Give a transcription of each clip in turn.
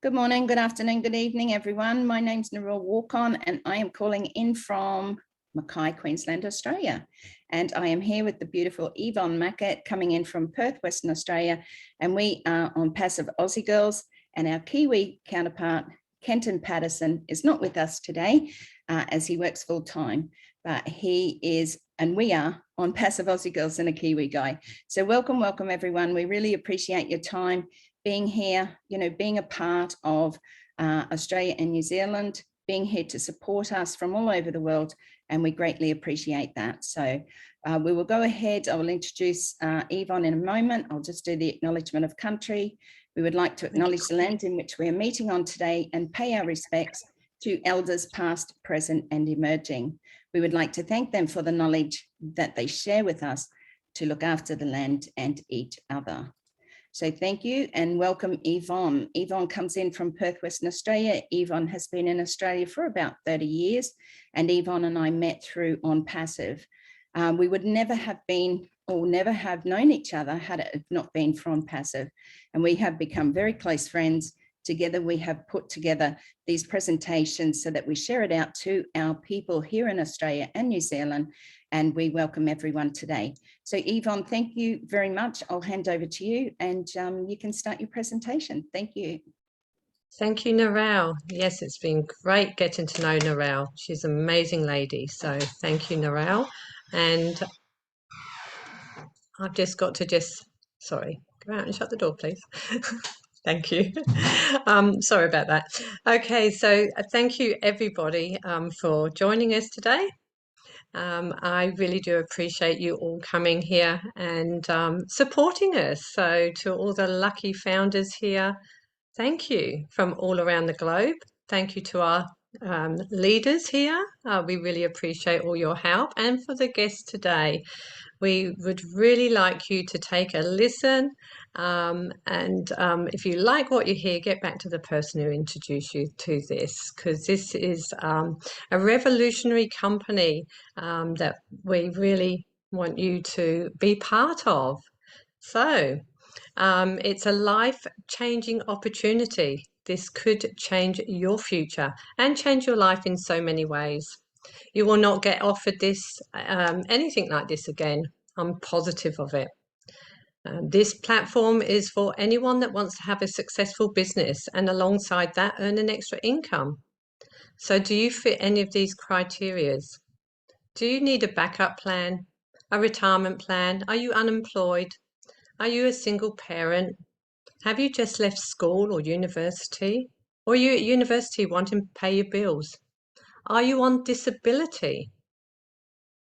Good morning, good afternoon, good evening, everyone. My name's Narelle Walk-On and I am calling in from Mackay, Queensland, Australia. And I am here with the beautiful Yvonne Mackett coming in from Perth, Western Australia. And we are on Passive Aussie Girls, and our Kiwi counterpart, Kenton Patterson, is not with us today as he works full time, but he is, and we are on Passive Aussie Girls and a Kiwi guy. So welcome everyone. We really appreciate your time being here, being a part of Australia and New Zealand, being here to support us from all over the world, and we greatly appreciate that. So we will go ahead. I will introduce Yvonne in a moment. I'll just do the acknowledgement of country. We would like to acknowledge the land in which we are meeting on today and pay our respects to elders past, present, and emerging. We would like to thank them for the knowledge that they share with us to look after the land and each other. So thank you and welcome Yvonne. Yvonne comes in from Perth, Western Australia. Yvonne has been in Australia for about 30 years and Yvonne and I met through On Passive. We would never have been or never have known each other had it not been for On Passive. And we have become very close friends. Together we have put together these presentations so that we share it out to our people here in Australia and New Zealand, and we welcome everyone today. So Yvonne, thank you very much. I'll hand over to you and you can start your presentation. Thank you. Thank you, Narelle. Yes, it's been great getting to know Narelle. She's an amazing lady. So thank you, Narelle. And I've just got to sorry, go out and shut the door, please. Thank you. Sorry about that. Okay, so thank you everybody for joining us today. I really do appreciate you all coming here and supporting us. So to all the lucky founders here, thank you from all around the globe. Thank you to our leaders here. We really appreciate all your help. And for the guests today, we would really like you to take a listen. If you like what you hear, get back to the person who introduced you to this, because this is a revolutionary company that we really want you to be part of. So it's a life-changing opportunity. This could change your future and change your life in so many ways. You will not get offered anything like this again. I'm positive of it. This platform is for anyone that wants to have a successful business and alongside that earn an extra income. So do you fit any of these criteria? Do you need a backup plan, a retirement plan? Are you unemployed? Are you a single parent? Have you just left school or university? Or are you at university wanting to pay your bills? Are you on disability?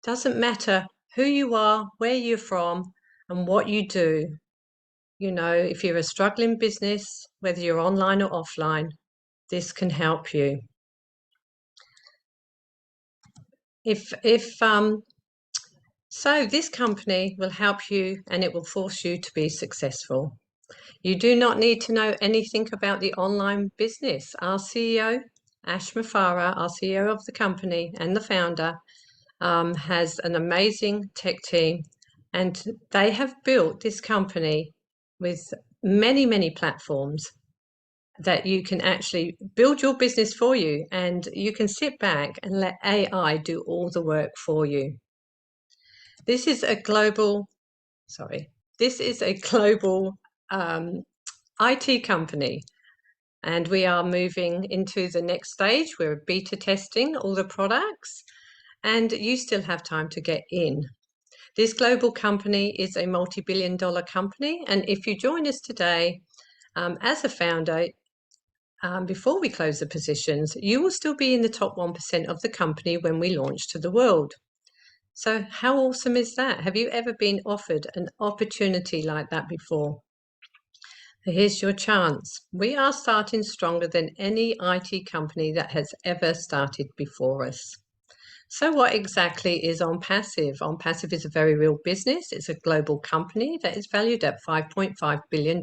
Doesn't matter who you are, where you're from, and what you do. If you're a struggling business, whether you're online or offline, this can help you. So this company will help you and it will force you to be successful. You do not need to know anything about the online business. Our CEO, Ash Mufareh, our CEO of the company and the founder, has an amazing tech team, and they have built this company with many, many platforms that you can actually build your business for you, and you can sit back and let AI do all the work for you. This is a global IT company, and we are moving into the next stage. We're beta testing all the products, and you still have time to get in. This global company is a multi-billion-dollar company, and if you join us today as a founder, before we close the positions, you will still be in the top 1% of the company when we launch to the world. So how awesome is that? Have you ever been offered an opportunity like that before? Here's your chance. We are starting stronger than any IT company that has ever started before us. So what exactly is On Passive? On Passive is a very real business. It's a global company that is valued at $5.5 billion.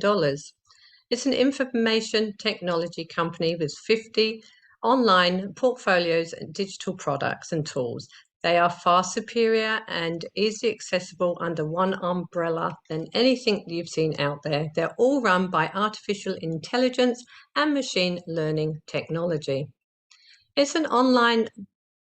It's an information technology company with 50 online portfolios and digital products and tools They are far superior and easily accessible under one umbrella than anything you've seen out there. They're all run by artificial intelligence and machine learning technology. It's an online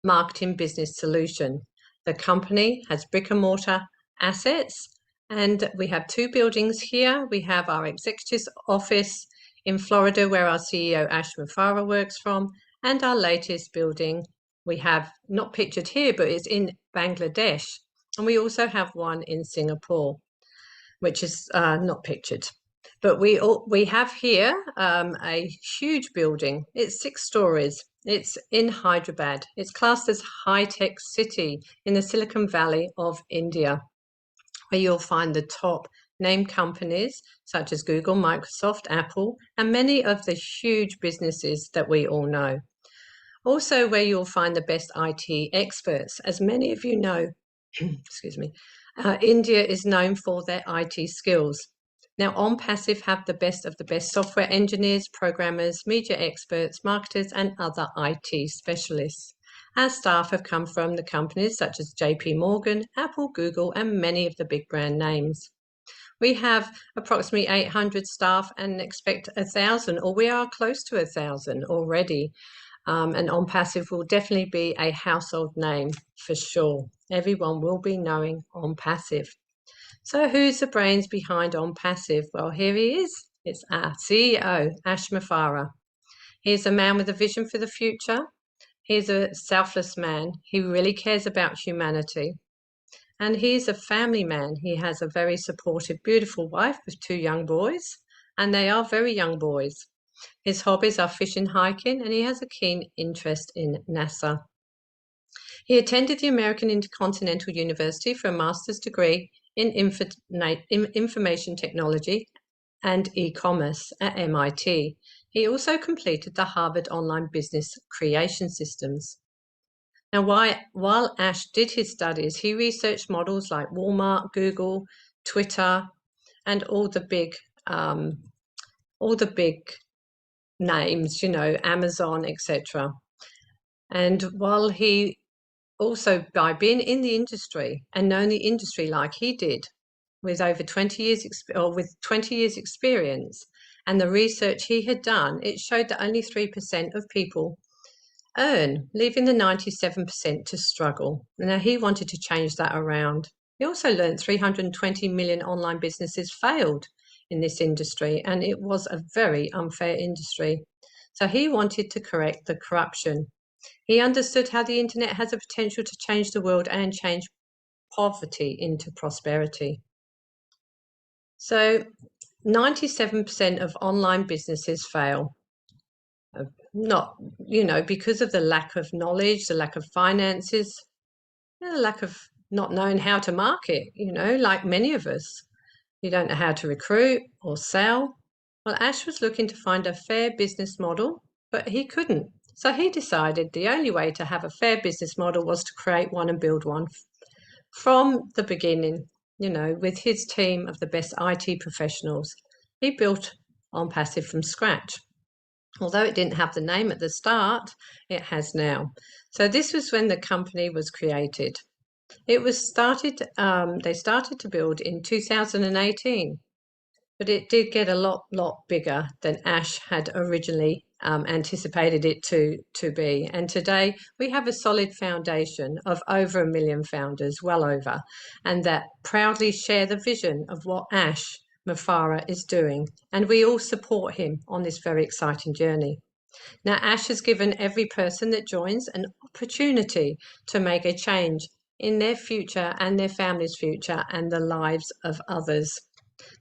marketing business solution. The company has brick and mortar assets, and we have 2 buildings here. We have our executives office in Florida, where our CEO Ash Mufareh works from, and our latest building we have not pictured here, but it's in Bangladesh. And we also have one in Singapore, which is not pictured. But we have here a huge building. It's 6 stories. It's in Hyderabad. It's classed as high-tech city in the Silicon Valley of India, where you'll find the top name companies such as Google, Microsoft, Apple, and many of the huge businesses that we all know. Also, where you'll find the best IT experts. As many of you know, excuse me, India is known for their IT skills. Now, OnPassive have the best software engineers, programmers, media experts, marketers, and other IT specialists. Our staff have come from the companies such as JP Morgan, Apple, Google, and many of the big brand names. We have approximately 800 staff and expect 1,000, or we are close to 1,000 already. And OnPassive will definitely be a household name for sure. Everyone will be knowing OnPassive. So who's the brains behind OnPassive? Well, here he is. It's our CEO, Ash Mufareh. He's a man with a vision for the future. He's a selfless man. He really cares about humanity. And he's a family man. He has a very supportive, beautiful wife with 2 young boys, and they are very young boys. His hobbies are fishing, hiking, and he has a keen interest in NASA. He attended the American Intercontinental University for a master's degree in information technology and e-commerce at MIT. He also completed the Harvard Online Business Creation Systems. Now, while Ash did his studies, he researched models like Walmart, Google, Twitter, and all the big names, you know, Amazon, etc. And while he also, by being in the industry and knowing the industry like he did, with over 20 years with 20 years experience, and the research he had done, it showed that only 3% of people earn, leaving the 97% to struggle. Now he wanted to change that around. He also learned 320 million online businesses failed in this industry, and it was a very unfair industry. So he wanted to correct the corruption. He understood how the internet has a potential to change the world and change poverty into prosperity. So 97% of online businesses fail. Not, you know, because of the lack of knowledge, the lack of finances, the lack of not knowing how to market, you know, like many of us. You don't know how to recruit or sell. Well, Ash was looking to find a fair business model, but he couldn't. So he decided the only way to have a fair business model was to create one and build one from the beginning, you know, with his team of the best IT professionals. He built OnPassive from scratch. Although it didn't have the name at the start, it has now. So this was when the company was created. It was they started to build in 2018, but it did get a lot bigger than Ash had originally anticipated it to be. And today we have a solid foundation of over 1 million founders, well over, and that proudly share the vision of what Ash Mufareh is doing. And we all support him on this very exciting journey. Now, Ash has given every person that joins an opportunity to make a change in their future and their family's future and the lives of others.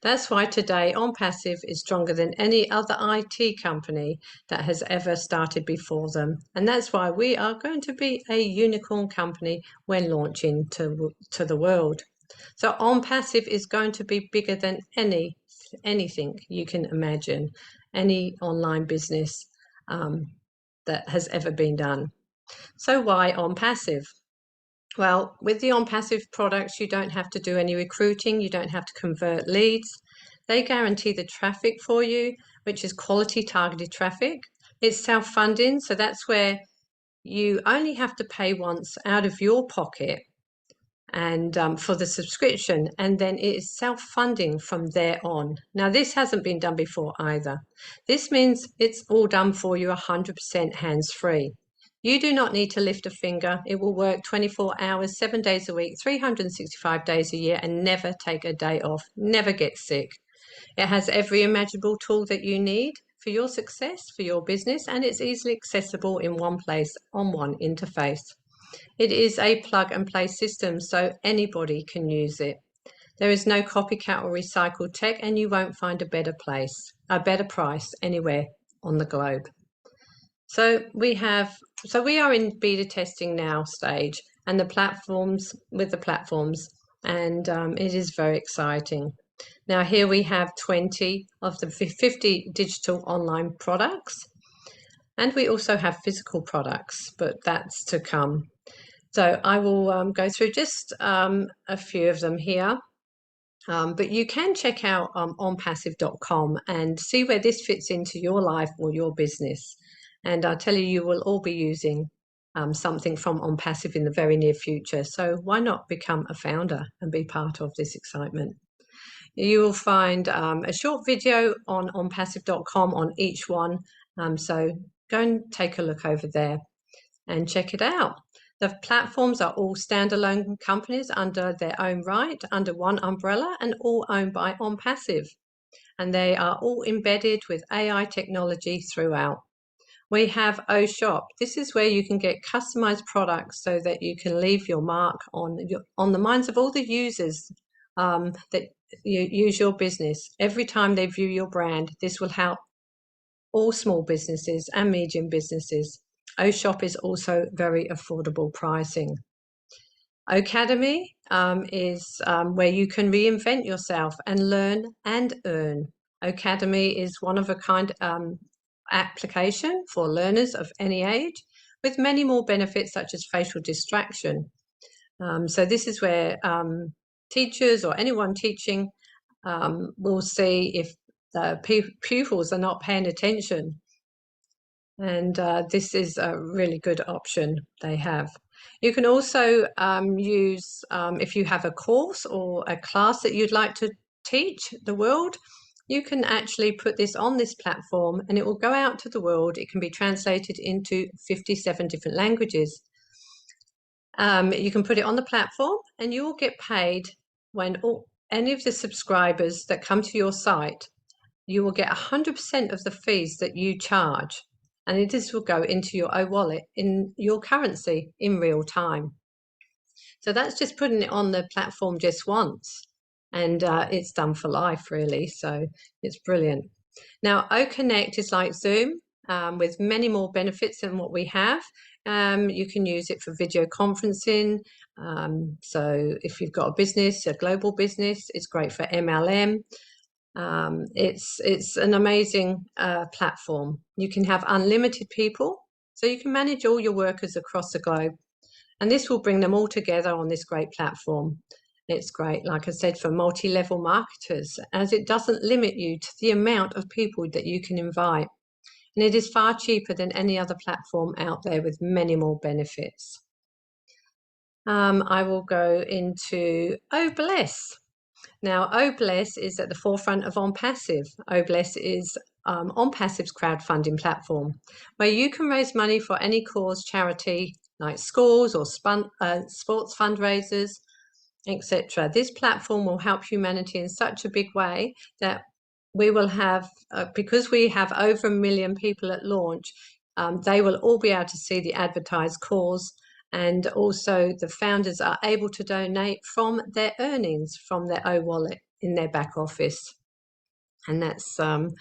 That's why today OnPassive is stronger than any other IT company that has ever started before them. And that's why we are going to be a unicorn company when launching to the world. So OnPassive is going to be bigger than anything you can imagine, any online business that has ever been done. So why OnPassive? Well, with the OnPassive products, you don't have to do any recruiting. You don't have to convert leads. They guarantee the traffic for you, which is quality targeted traffic. It's self-funding, so that's where you only have to pay once out of your pocket and for the subscription, and then it is self-funding from there on. Now, this hasn't been done before either. This means it's all done for you 100% hands-free. You do not need to lift a finger. It will work 24 hours, 7 days a week, 365 days a year, and never take a day off, never get sick. It has every imaginable tool that you need for your success, for your business, and it's easily accessible in one place on one interface. It is a plug and play system, so anybody can use it. There is no copycat or recycled tech, and you won't find a better price anywhere on the globe. So we are in beta testing now stage, and the platforms, and it is very exciting. Now here we have 20 of the 50 digital online products, and we also have physical products, but that's to come. So I will go through just a few of them here. But you can check out onpassive.com and see where this fits into your life or your business. And I'll tell you, you will all be using something from OnPassive in the very near future. So why not become a founder and be part of this excitement? You will find a short video on onpassive.com on each one. So go and take a look over there and check it out. The platforms are all standalone companies under their own right, under one umbrella, and all owned by OnPassive. And they are all embedded with AI technology throughout. We have OShop. This is where you can get customized products so that you can leave your mark on the minds of all the users that you use your business. Every time they view your brand, this will help all small businesses and medium businesses. OShop is also very affordable pricing. Academy is where you can reinvent yourself and learn and earn. Academy is one of a kind application for learners of any age, with many more benefits such as facial distraction. So this is where teachers or anyone teaching will see if the pupils are not paying attention. And this is a really good option they have. You can also use, if you have a course or a class that you'd like to teach the world, you can actually put this on this platform and it will go out to the world. It can be translated into 57 different languages. You can put it on the platform and you will get paid when any of the subscribers that come to your site, you will get 100% of the fees that you charge. And this will go into your wallet in your currency in real time. So that's just putting it on the platform just once. And it's done for life, really. So it's brilliant. Now, OConnect is like Zoom with many more benefits than what we have. You can use it for video conferencing. So if you've got a business, a global business, it's great for MLM. It's an amazing platform. You can have unlimited people, so you can manage all your workers across the globe, and this will bring them all together on this great platform. It's great, like I said, for multi-level marketers, as it doesn't limit you to the amount of people that you can invite, and it is far cheaper than any other platform out there with many more benefits. I will go into OBless. Now, OBless is at the forefront of OnPassive. OBless is OnPassive's crowdfunding platform, where you can raise money for any cause, charity, like schools or sports fundraisers, etc. This platform will help humanity in such a big way that we will have, because we have over 1 million people at launch, they will all be able to see the advertised cause. And also the founders are able to donate from their earnings from their wallet in their back office. And that's an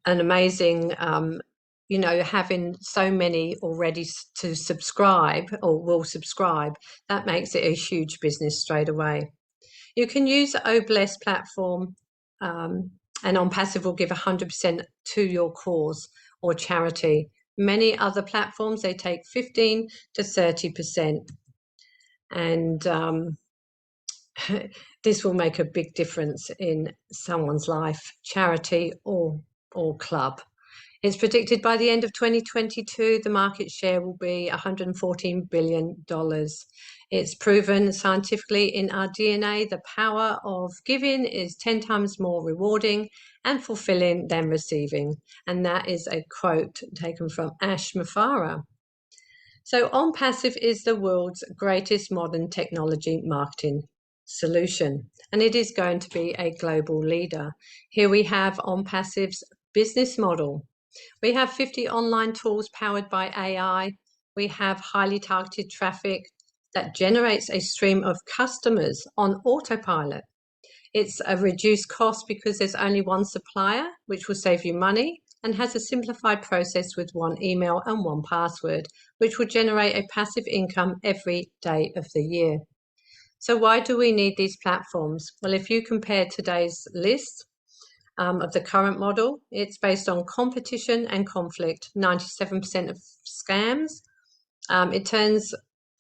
amazing, having so many already to subscribe or will subscribe, that makes it a huge business straight away. You can use the OBless platform and OnPassive will give 100% to your cause or charity. Many other platforms, they take 15 to 30%. And this will make a big difference in someone's life, charity or club. It's predicted by the end of 2022, the market share will be $114 billion. It's proven scientifically in our DNA the power of giving is 10 times more rewarding and fulfilling than receiving. And that is a quote taken from Ash Mufareh. So OnPassive is the world's greatest modern technology marketing solution, and it is going to be a global leader. Here we have OnPassive's business model. We have 50 online tools powered by AI. We have highly targeted traffic that generates a stream of customers on autopilot. It's a reduced cost because there's only one supplier, which will save you money, and has a simplified process with one email and one password, which will generate a passive income every day of the year. So why do we need these platforms? Well, if you compare today's list of the current model, it's based on competition and conflict, 97% of scams. It turns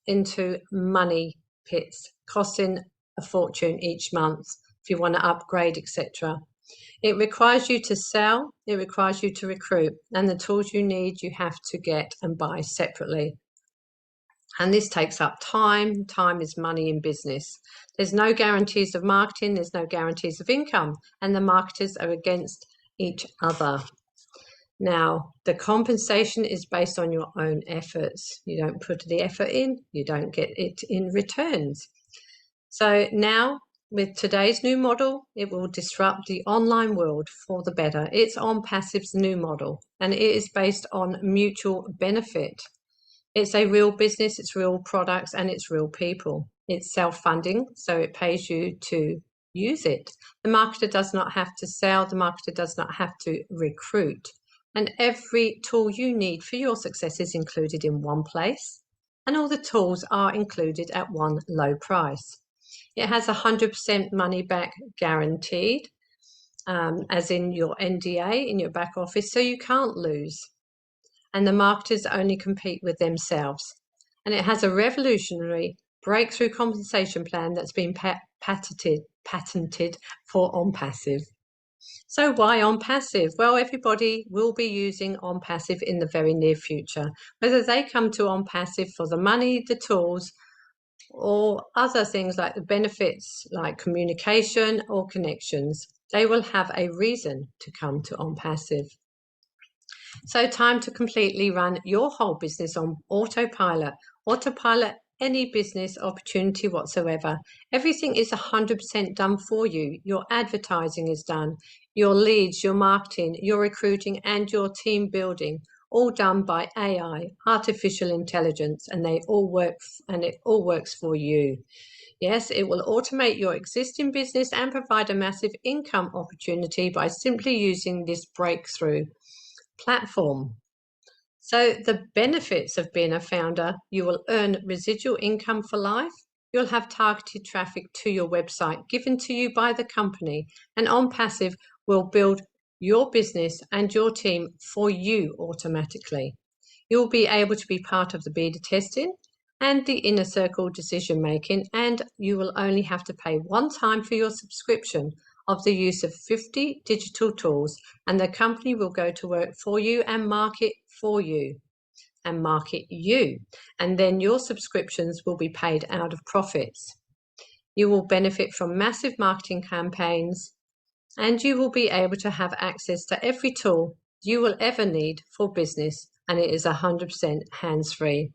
into money pits, costing a fortune each month if you want to upgrade, etc. It requires you to sell, it requires you to recruit, and the tools you need you have to get and buy separately. And this takes up time. Time is money in business. There's no guarantees of marketing, there's no guarantees of income, and the marketers are against each other. Now, the compensation is based on your own efforts. You don't put the effort in, you don't get it in returns. So now, with today's new model, it will disrupt the online world for the better. It's OnPassive's new model, and it is based on mutual benefit. It's a real business, it's real products, and it's real people. It's self-funding, so it pays you to use it. The marketer does not have to sell, the marketer does not have to recruit. And every tool you need for your success is included in one place, and all the tools are included at one low price. It has 100% money back guaranteed, as in your NDA in your back office, so you can't lose. And the marketers only compete with themselves. And it has a revolutionary breakthrough compensation plan that's been patented for OnPassive. So why OnPassive? Well, everybody will be using OnPassive in the very near future, whether they come to OnPassive for the money, the tools, or other things like the benefits like communication or connections. They will have a reason to come to OnPassive. So time to completely run your whole business on autopilot. Autopilot any business opportunity whatsoever. Everything is 100% done for you. Your advertising is done, your leads, your marketing, your recruiting, and your team building, all done by AI, artificial intelligence, and they all work, and it all works for you. Yes, it will automate your existing business and provide a massive income opportunity by simply using this breakthrough platform. So the benefits of being a founder: you will earn residual income for life. You'll have targeted traffic to your website given to you by the company, and OnPassive will build your business and your team for you automatically. You'll be able to be part of the beta testing and the inner circle decision making, and you will only have to pay one time for your subscription of the use of 50 digital tools, and the company will go to work for you and market for you and market you, and then your subscriptions will be paid out of profits. You will benefit from massive marketing campaigns, and you will be able to have access to every tool you will ever need for business, and it is 100% hands-free,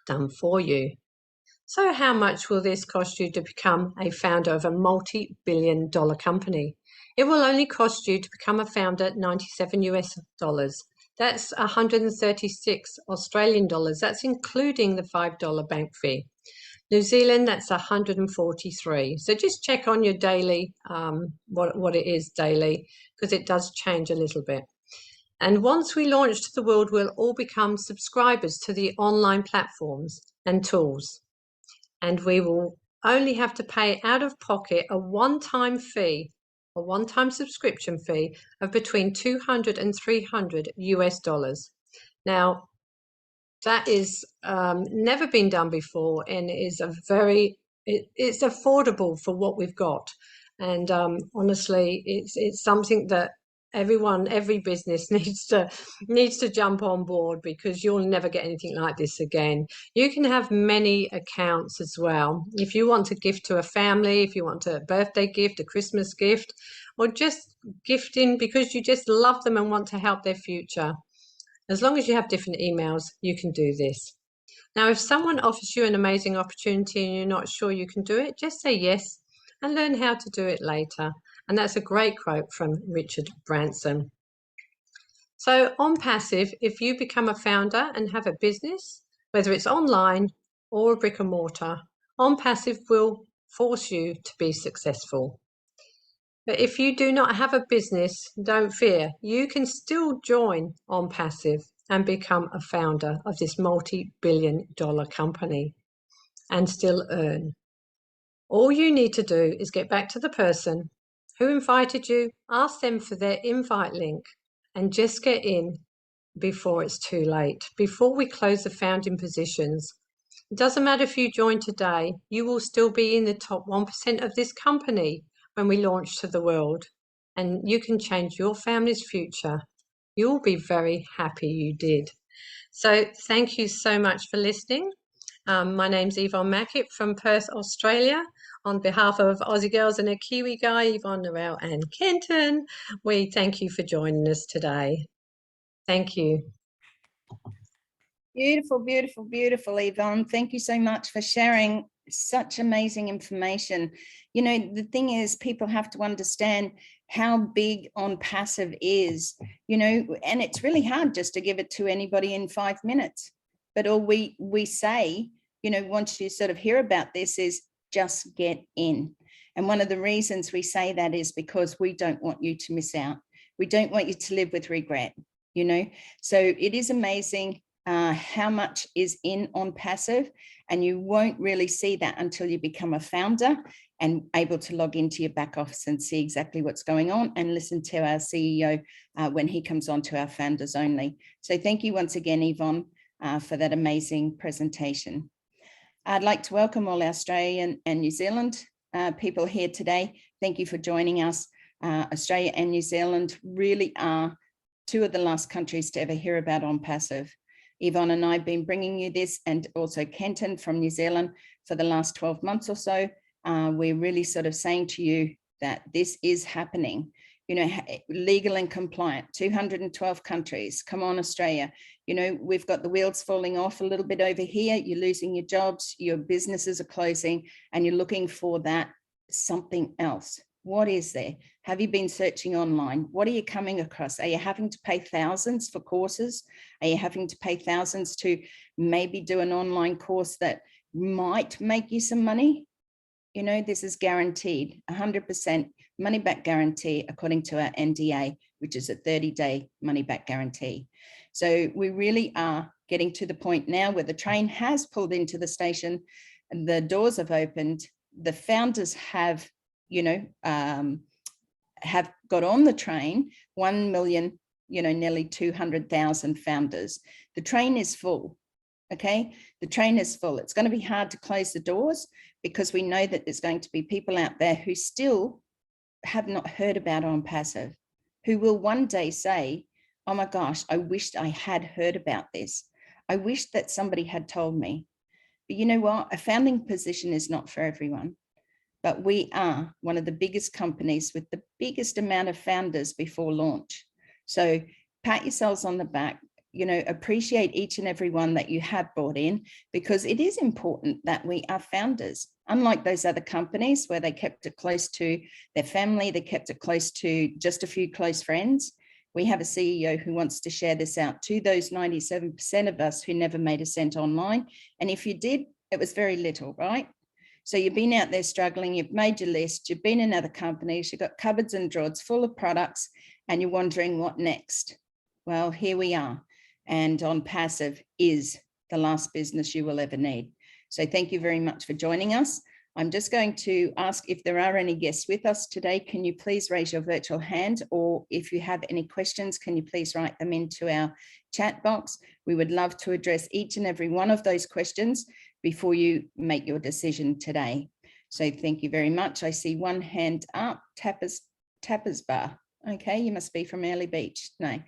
done for you. So how much will this cost you to become a founder of a multi-billion-dollar company? It will only cost you to become a founder $97 US. That's 136 Australian dollars. That's including the $5 bank fee. New Zealand, that's 143. So just check on your daily, what it is daily, because it does change a little bit. And once we launch to the world, we'll all become subscribers to the online platforms and tools. And we will only have to pay out of pocket a one-time fee, a one-time subscription fee of between 200 and 300 US dollars. Now, that is never been done before, and is it's affordable for what we've got. And honestly, it's something that everyone, every business needs to jump on board, because you'll never get anything like this again. You can have many accounts as well. If you want to gift to a family, if you want a birthday gift, a Christmas gift, or just gifting because you just love them and want to help their future. As long as you have different emails, you can do this. Now, if someone offers you an amazing opportunity and you're not sure you can do it, just say yes and learn how to do it later. And that's a great quote from Richard Branson. So on Passive, if you become a founder and have a business, whether it's online or a brick and mortar, On Passive will force you to be successful. But if you do not have a business, don't fear. You can still join On Passive and become a founder of this multi-billion-dollar company and still earn. All you need to do is get back to the person who invited you, ask them for their invite link, and just get in before it's too late, before we close the founding positions. It doesn't matter if you join today, you will still be in the top 1% of this company when we launch to the world, and you can change your family's future. You'll be very happy you did. So thank you so much for listening. My name's Yvonne Mackett from Perth, Australia. On behalf of Aussie Girls and a Kiwi Guy, Yvonne Narelle and Kenton, we thank you for joining us today. Thank you. Beautiful, beautiful, beautiful, Yvonne. Thank you so much for sharing such amazing information. You know, the thing is, people have to understand how big On Passive is, you know, and it's really hard just to give it to anybody in 5 minutes. But all we say, you know, once you sort of hear about this, is just get in. And one of the reasons we say that is because we don't want you to miss out. We don't want you to live with regret, you know. So it is amazing how much is in On Passive, and you won't really see that until you become a founder and able to log into your back office and see exactly what's going on and listen to our CEO when he comes on to our founders only. So thank you once again, Yvonne, for that amazing presentation. I'd like to welcome all Australian and New Zealand people here today. Thank you for joining us. Australia and New Zealand really are two of the last countries to ever hear about On Passive. Yvonne and I have been bringing you this, and also Kenton from New Zealand, for the last 12 months or so. We're really sort of saying to you that this is happening, you know, legal and compliant, 212 countries. Come on, Australia. You know, we've got the wheels falling off a little bit over here. You're losing your jobs, your businesses are closing, and you're looking for that something else. What is there? Have you been searching online? What are you coming across? Are you having to pay thousands for courses? Are you having to pay thousands to maybe do an online course that might make you some money? You know, this is guaranteed, 100% money back guarantee, according to our NDA, which is a 30-day money back guarantee. So we really are getting to the point now where the train has pulled into the station, and the doors have opened, the founders have, you know, have got on the train, 1 million, you know, nearly 200,000 founders. The train is full, okay? The train is full. It's going to be hard to close the doors, because we know that there's going to be people out there who still have not heard about On Passive, who will one day say, oh my gosh, I wished I had heard about this. I wish that somebody had told me. But you know what? A founding position is not for everyone. But we are one of the biggest companies with the biggest amount of founders before launch. So pat yourselves on the back, you know, appreciate each and every one that you have brought in, because it is important that we are founders. Unlike those other companies where they kept it close to their family, they kept it close to just a few close friends. We have a CEO who wants to share this out to those 97% of us who never made a cent online. And if you did, it was very little, right? So you've been out there struggling, you've made your list, you've been in other companies, you've got cupboards and drawers full of products, and you're wondering what next. Well, here we are. And On Passive is the last business you will ever need. So thank you very much for joining us. I'm just going to ask if there are any guests with us today. Can you please raise your virtual hand? Or if you have any questions, can you please write them into our chat box? We would love to address each and every one of those questions before you make your decision today. So thank you very much. I see one hand up, Tappers Bar. Okay, you must be from Early Beach. No.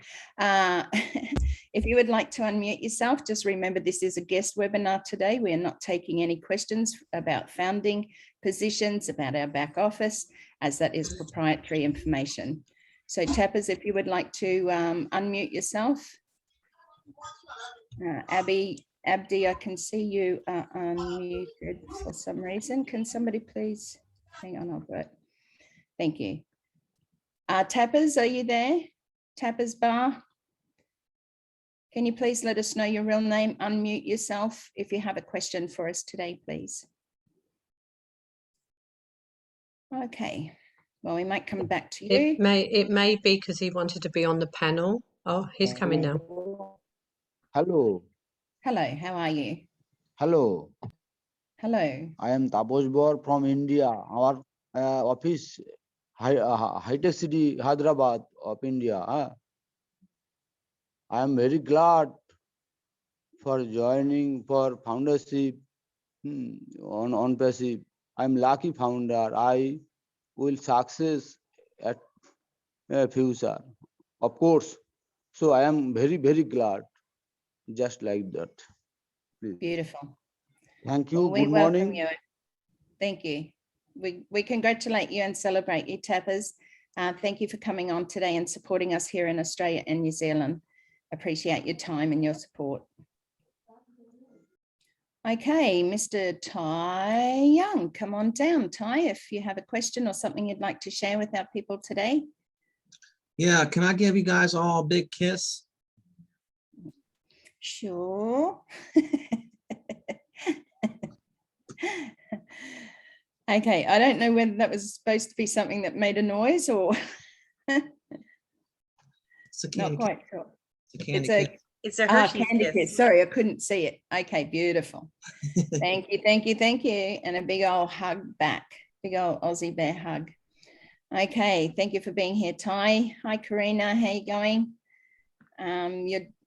If you would like to unmute yourself, just remember this is a guest webinar today. We are not taking any questions about founding positions, about our back office, as that is proprietary information. So Tappers, if you would like to unmute yourself. Abdi, I can see you are unmuted for some reason. Can somebody please, hang on, I'll do it. Thank you. Tappers, are you there? Tappers Bar? Can you please let us know your real name, unmute yourself if you have a question for us today, please. Okay, well, we might come back to you. It may be because he wanted to be on the panel. Oh, he's coming now. Hello. Hello, how are you? Hello. Hello. I am Taposh Bor from India. Our office, High-Tech City, Hyderabad of India. I am very glad for joining for foundership on passive. I am lucky founder. I will success at future, of course. So I am very, very glad, just like that. Please. Beautiful. Thank you. Well, we Good welcome morning. you. Thank you. We congratulate you and celebrate you, Tappers. Thank you for coming on today and supporting us here in Australia and New Zealand. Appreciate your time and your support. Okay, Mr. Tai Young, come on down. Tai, if you have a question or something you'd like to share with our people today. Yeah, can I give you guys all a big kiss? Sure. Okay, I don't know whether that was supposed to be something that made a noise or It's a candy not quite sure. It's a candy kiss. It's a Hershey's candy kiss. kiss. Sorry, I couldn't see it. Okay, beautiful. Thank you, thank you, thank you. And a big old hug back, big old Aussie bear hug. Okay, thank you for being here, Tai. Hi, Karina, how you going?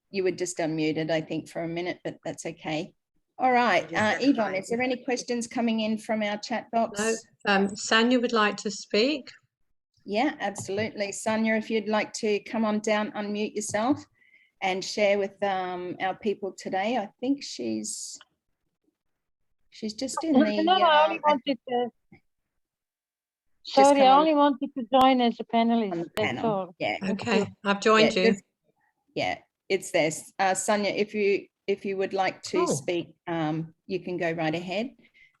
You were just unmuted, I think, for a minute, but that's okay. All right, Just said Yvonne, hi. is there any questions coming in from our chat box? No, Sanya would like to speak. Yeah, absolutely. Sonia, if you'd like to come on down, unmute yourself and share with our people today. I think she's just in the... No, I only wanted to... Sorry, I only wanted to join as a panelist. on the That's panel. all. Yeah. Okay, I've joined you. Yeah, it's this. Sonia, if you would like to speak, you can go right ahead.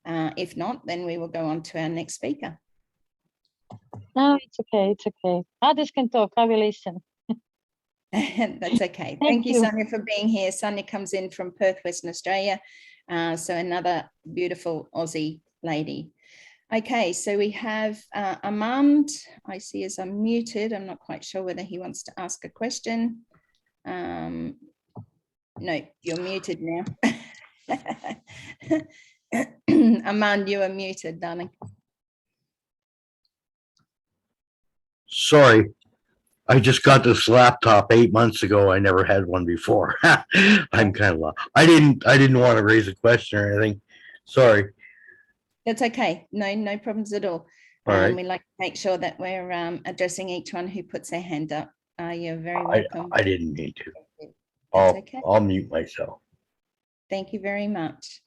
If not, then we will go on to our next speaker. No, it's okay. It's okay. Others can talk. I will listen. That's okay. Thank you, Sonia, for being here. Sonia comes in from Perth, Western Australia. So another beautiful Aussie lady. Okay, so we have Amand. I see as unmuted. I'm not quite sure whether he wants to ask a question. No, you're muted now. Amand, you are muted, darling. Sorry, I just got this laptop 8 months ago. I never had one before. I'm kind of lost. I didn't want to raise a question or anything. Sorry. That's okay. No problems at all. All right. We like to make sure that we're addressing each one who puts their hand up. You're very welcome. I didn't need to. That's okay. I'll mute myself. Thank you very much.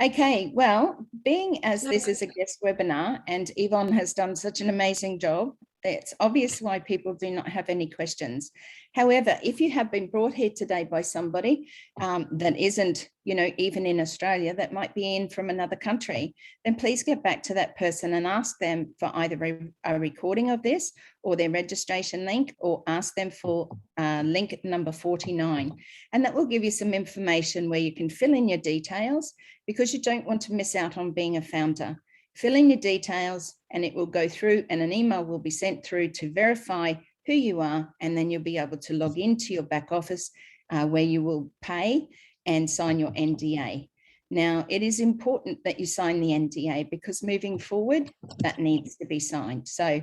Okay, well, being as this is a guest webinar and Yvonne has done such an amazing job, it's obvious why people do not have any questions. However, if you have been brought here today by somebody that isn't, even in Australia, that might be in from another country, then please get back to that person and ask them for either a recording of this or their registration link, or ask them for link number 49. And that will give you some information where you can fill in your details, because you don't want to miss out on being a founder. Fill in your details and it will go through, and an email will be sent through to verify who you are, and then you'll be able to log into your back office where you will pay and sign your NDA. Now, it is important that you sign the NDA, because moving forward, that needs to be signed. So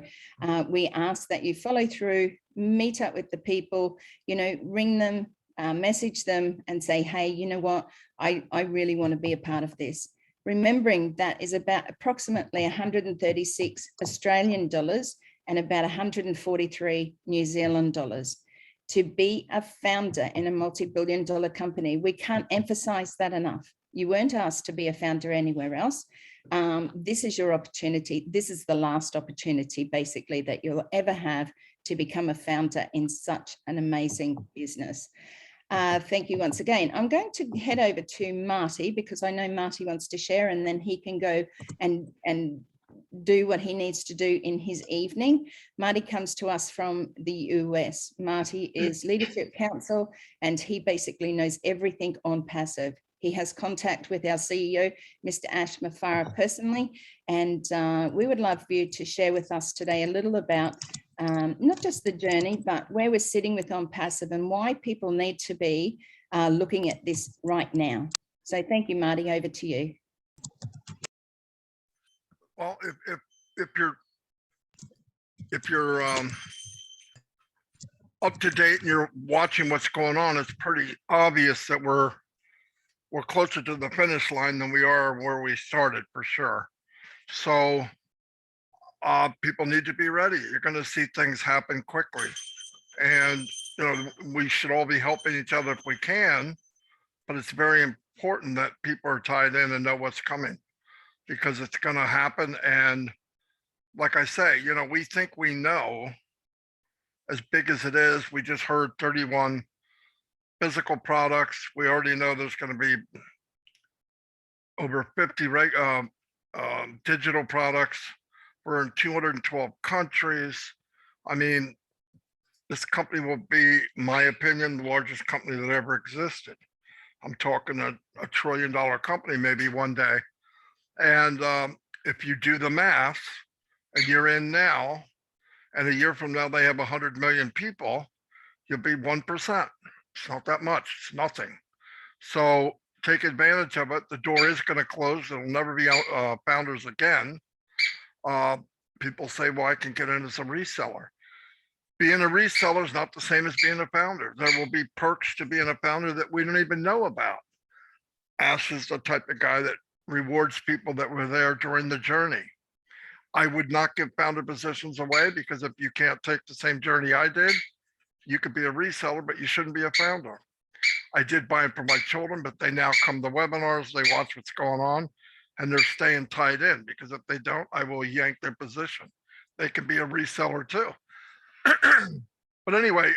we ask that you follow through, meet up with the people, ring them, message them and say, hey, you know what, I really want to be a part of this. Remembering that is about approximately 136 Australian dollars and about 143 New Zealand dollars. To be a founder in a multi-billion-dollar company, we can't emphasize that enough. You weren't asked to be a founder anywhere else. This is your opportunity. This is the last opportunity, basically, that you'll ever have to become a founder in such an amazing business. Thank you once again. I'm going to head over to Marty because I know Marty wants to share, and then he can go and do what he needs to do in his evening. Marty comes to us from the US. Marty is Leadership Council, and he basically knows everything on passive. He has contact with our CEO, Mr. Ash Mafara, personally, and we would love for you to share with us today a little about not just the journey, but where we're sitting with on passive and why people need to be looking at this right now. So thank you, Marty, over to you. Well, if you're up to date and you're watching what's going on, it's pretty obvious that we're closer to the finish line than we are where we started, for sure. So people need to be ready. You're going to see things happen quickly, and we should all be helping each other if we can. But it's very important that people are tied in and know what's coming, because it's going to happen. And like I say, we think we know, as big as it is. We just heard 31 physical products. We already know there's going to be over 50 digital products. We're in 212 countries. I mean, this company will be, in my opinion, the largest company that ever existed. I'm talking a $1 trillion company maybe one day. And if you do the math, a year in now, and a year from now they have 100 million people, you'll be 1%. It's not that much, it's nothing. So take advantage of it. The door is going to close. There'll never be founders again. People say, well, I can get in as a reseller. Being a reseller is not the same as being a founder. There will be perks to being a founder that we don't even know about. Ash is the type of guy that rewards people that were there during the journey. I would not give founder positions away, because if you can't take the same journey I did, you could be a reseller, but you shouldn't be a founder. I did buy it for my children, but they now come to webinars, they watch what's going on, and they're staying tied in, because if they don't, I will yank their position. They could be a reseller too. But anyway,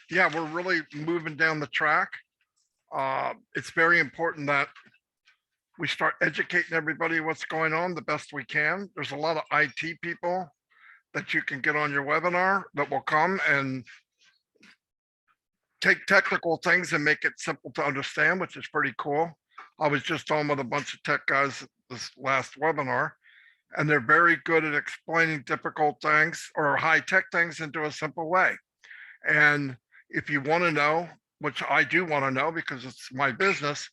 yeah, we're really moving down the track. It's very important that we start educating everybody what's going on the best we can. There's a lot of IT people that you can get on your webinar that will come and take technical things and make it simple to understand, which is pretty cool. I was just on with a bunch of tech guys this last webinar, and they're very good at explaining difficult things or high-tech things into a simple way. And if you want to know, which I do want to know because it's my business,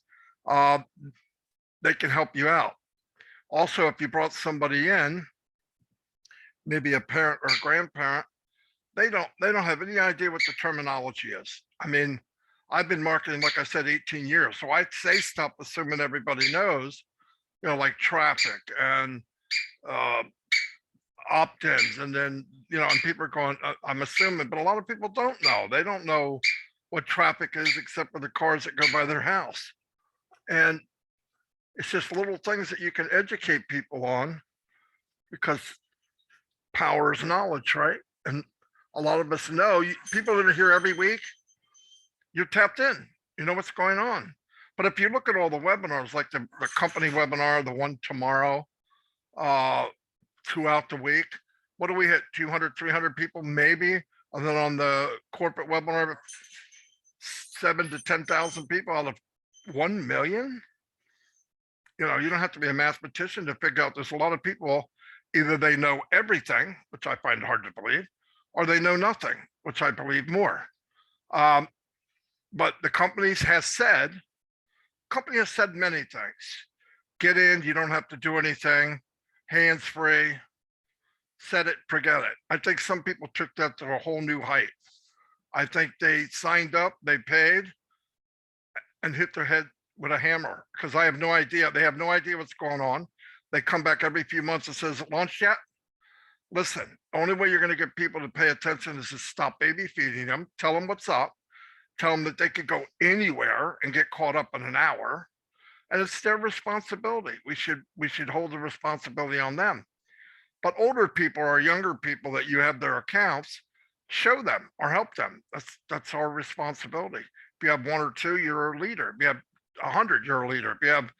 they can help you out. Also, if you brought somebody in, maybe a parent or a grandparent, they don't have any idea what the terminology is. I mean, I've been marketing, like I said, 18 years. So I say stuff assuming everybody knows, like traffic and opt-ins, and then, and people are going, I'm assuming, but a lot of people don't know. They don't know what traffic is except for the cars that go by their house. And it's just little things that you can educate people on, because power is knowledge, right? And a lot of us know, people that are here every week, you're tapped in, you know what's going on. But if you look at all the webinars, like the company webinar, the one tomorrow, throughout the week, what do we hit? 200, 300 people, maybe. And then on the corporate webinar, 7 to 10,000 people out of 1 million. You don't have to be a mathematician to figure out there's a lot of people, either they know everything, which I find hard to believe, or they know nothing, which I believe more. But the company has said many things. Get in, you don't have to do anything, hands-free, set it, forget it. I think some people took that to a whole new height. I think they signed up, they paid, and hit their head with a hammer, because I have no idea. They have no idea what's going on. They come back every few months and says, launched yet? listen, only way you're gonna get people to pay attention is to stop baby feeding them, tell them what's up, tell them that they could go anywhere and get caught up in an hour. And it's their responsibility. We should hold the responsibility on them. But older people or younger people that you have their accounts, show them or help them. That's our responsibility. If you have one or two, you're a leader. If you have 100, you're a leader. If you have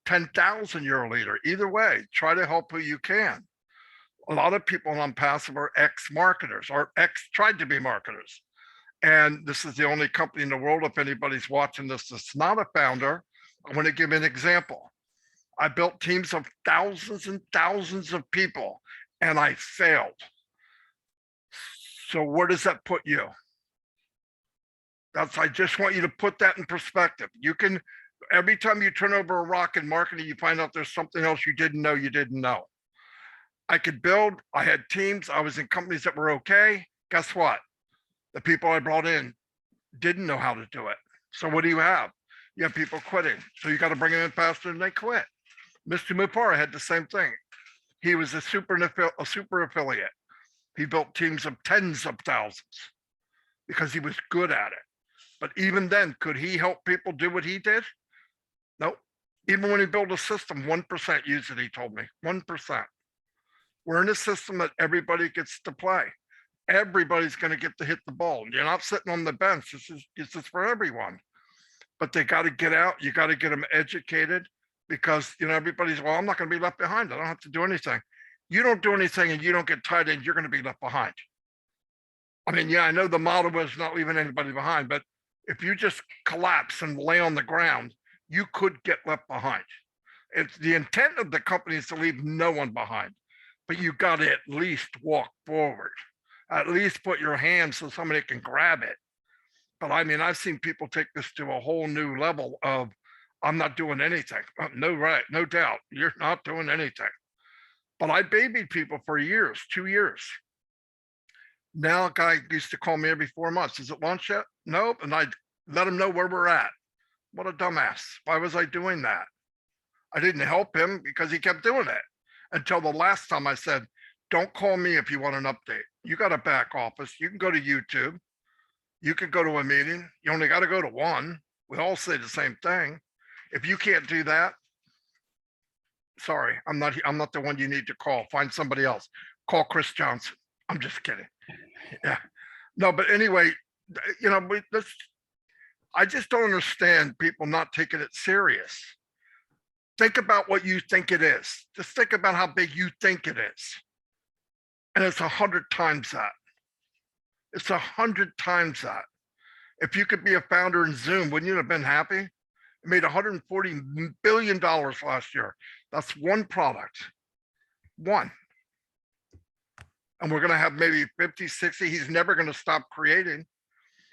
10,000, you're a leader. Either way, try to help who you can. A lot of people on Passive are ex-marketers or tried to be marketers. And this is the only company in the world, if anybody's watching this that's not a founder, I want to give an example. I built teams of thousands and thousands of people and I failed. So where does that put you? I just want you to put that in perspective. You can, every time you turn over a rock in marketing, you find out there's something else you didn't know. I could build, I had teams, I was in companies that were okay. Guess what? The people I brought in didn't know how to do it. So what do you have? You have people quitting. So you got to bring them in faster than they quit. Mr. Mupara had the same thing. He was a super affiliate. He built teams of tens of thousands because he was good at it. But even then, could he help people do what he did? Nope. Even when he built a system, 1% use it, he told me, 1%. We're in a system that everybody gets to play. Everybody's going to get to hit the ball. You're not sitting on the bench. This is for everyone. But they got to get out. You got to get them educated because, everybody's, well, I'm not going to be left behind. I don't have to do anything. You don't do anything and you don't get tied in, you're going to be left behind. I mean, yeah, I know the model was not leaving anybody behind, but if you just collapse and lay on the ground, you could get left behind. It's the intent of the company is to leave no one behind, but you got to at least walk forward, at least put your hand so somebody can grab it. But I mean, I've seen people take this to a whole new level of, I'm not doing anything. No, right, no doubt, you're not doing anything. But I babied people for years, 2 years. Now a guy used to call me every 4 months. Is it launch yet? Nope. And I'd let him know where we're at. What a dumbass. Why was I doing that? I didn't help him because he kept doing it until the last time I said, don't call me if you want an update. You got a back office. You can go to YouTube. You can go to a meeting. You only got to go to one. We all say the same thing. If you can't do that, sorry, I'm not the one you need to call. Find somebody else. Call Chris Johnson. I'm just kidding. Yeah. No, but anyway, I just don't understand people not taking it serious. Think about what you think it is. Just think about how big you think it is. And it's 100 times that. It's 100 times that. If you could be a founder in Zoom, wouldn't you have been happy? It made $140 billion last year. That's one product, one. And we're going to have maybe 50, 60. He's never going to stop creating.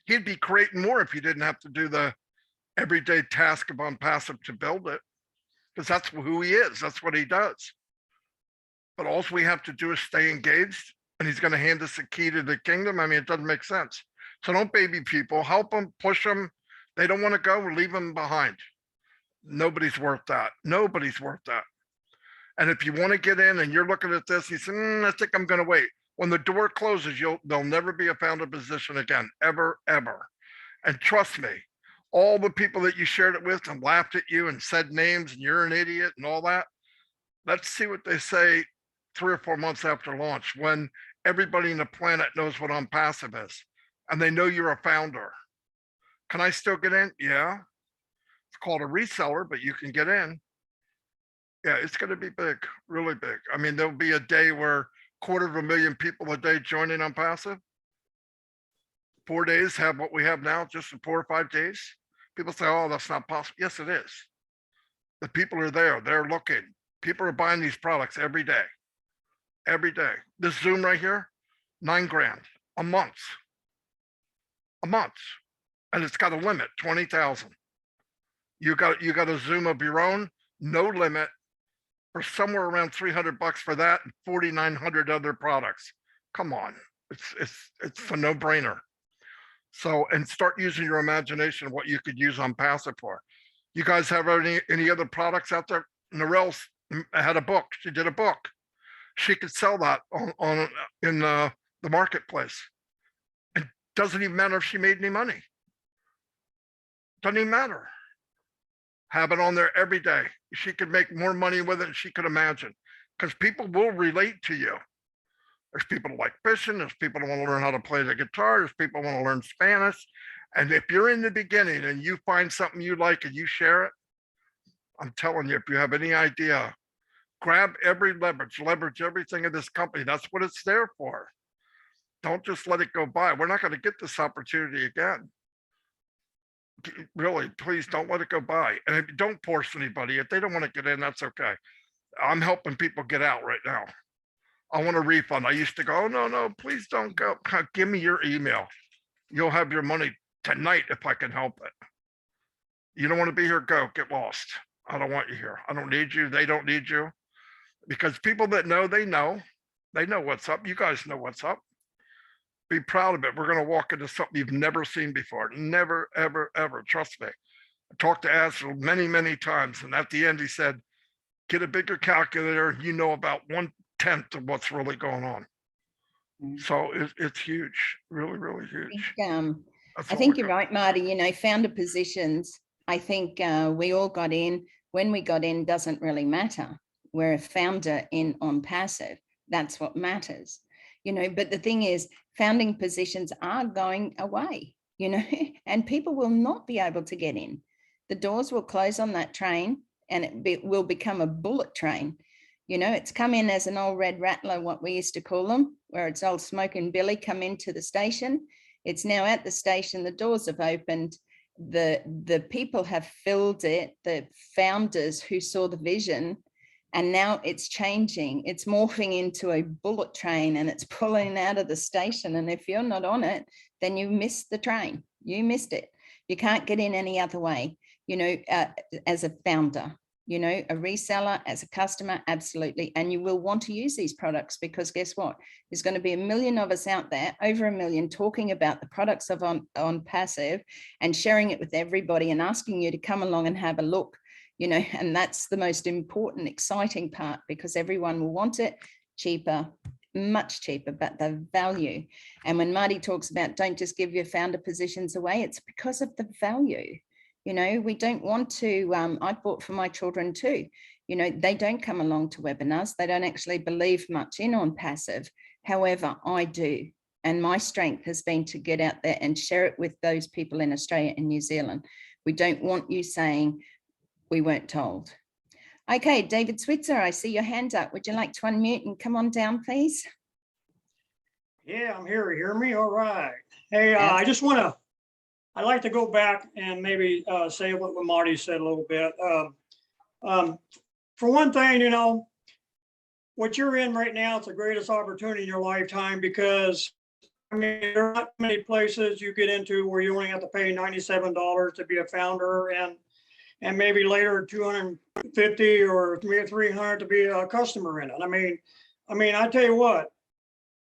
He'd be creating more if he didn't have to do the everyday task of OnPassive to build it, because that's who he is. That's what he does. But all we have to do is stay engaged, and he's going to hand us the key to the kingdom. I mean, it doesn't make sense. So don't baby people, help them, push them. They don't want to go, leave them behind. Nobody's worth that. Nobody's worth that. And if you want to get in and you're looking at this, you say, I think I'm going to wait. When the door closes, there'll never be a founder position again, ever, ever. And trust me, all the people that you shared it with and laughed at you and said names and you're an idiot and all that, let's see what they say 3 or 4 months after launch, when everybody in the planet knows what OnPassive is and they know you're a founder. Can I still get in? Yeah. It's called a reseller, but you can get in. Yeah, it's going to be big, really big. I mean, there'll be a day where 250,000 people a day joining OnPassive. 4 days have what we have now, just in 4 or 5 days. People say, oh, that's not possible. Yes, it is. The people are there. They're looking. People are buying these products every day. Every day. This Zoom right here, $9 grand a month. A month. And it's got a limit, 20,000. You got a Zoom of your own, no limit, for somewhere around $300 for that and 4,900 other products. Come on, it's a no-brainer. So, and start using your imagination, what you could use OnPassive for. You guys have any other products out there? Narelle had a book. She did a book. she could sell that on in the marketplace. It doesn't even matter if she made any money. Doesn't even matter. Have it on there every day. She could make more money with it than she could imagine, because people will relate to you. There's people who like fishing. There's people who want to learn how to play the guitar. There's people who want to learn Spanish. And if you're in the beginning and you find something you like and you share it, I'm telling you, if you have any idea, grab every leverage everything in this company. That's what it's there for. Don't just let it go by. We're not going to get this opportunity again. Really, please don't let it go by. And don't force anybody. If they don't want to get in, that's okay. I'm helping people get out right now. I want a refund. I used to go, oh, no, please don't go. Give me your email. You'll have your money tonight if I can help it. You don't want to be here, go, get lost. I don't want you here. I don't need you. They don't need you. Because people that know, they know what's up. You guys know what's up. Be proud of it. We're going to walk into something you've never seen before. Never, ever, ever. Trust me. I talked to Astro many, many times. And at the end, he said, get a bigger calculator. You know about 1/10 of what's really going on. So it's huge. Really, really huge. I think you're right, Marty. You know, founder positions, I think we all got in. When we got in doesn't really matter. We're a founder in on passive. That's what matters. You know, but the thing is, founding positions are going away, you know, and people will not be able to get in. The doors will close on that train and it will become a bullet train. You know, it's come in as an old red rattler, what we used to call them, where it's old Smoking Billy come into the station. It's now at the station, the doors have opened, the people have filled it, the founders who saw the vision, and now it's changing. It's morphing into a bullet train and it's pulling out of the station. And if you're not on it, then you missed the train. You missed it. You can't get in any other way, you know, as a founder. You know, a reseller, as a customer, absolutely. And you will want to use these products because guess what? There's going to be 1 million of us out there, over 1 million, talking about the products of on passive and sharing it with everybody and asking you to come along and have a look, you know, and that's the most important, exciting part because everyone will want it cheaper, much cheaper, but the value. And when Marty talks about don't just give your founder positions away, it's because of the value. You know, we don't want to, I bought for my children too. You know, they don't come along to webinars. They don't actually believe much in on passive. However, I do. And my strength has been to get out there and share it with those people in Australia and New Zealand. We don't want you saying we weren't told. Okay, David Switzer, I see your hand up. Would you like to unmute and come on down, please? Yeah, I'm here. You hear me? All right. Hey, I just want to, I'd like to go back and maybe say what Marty said a little bit. For one thing, you know, what you're in right now, it's the greatest opportunity in your lifetime because, I mean, there are not many places you get into where you only have to pay $97 to be a founder and maybe later $250 or $300 to be a customer in it. I mean, I tell you what,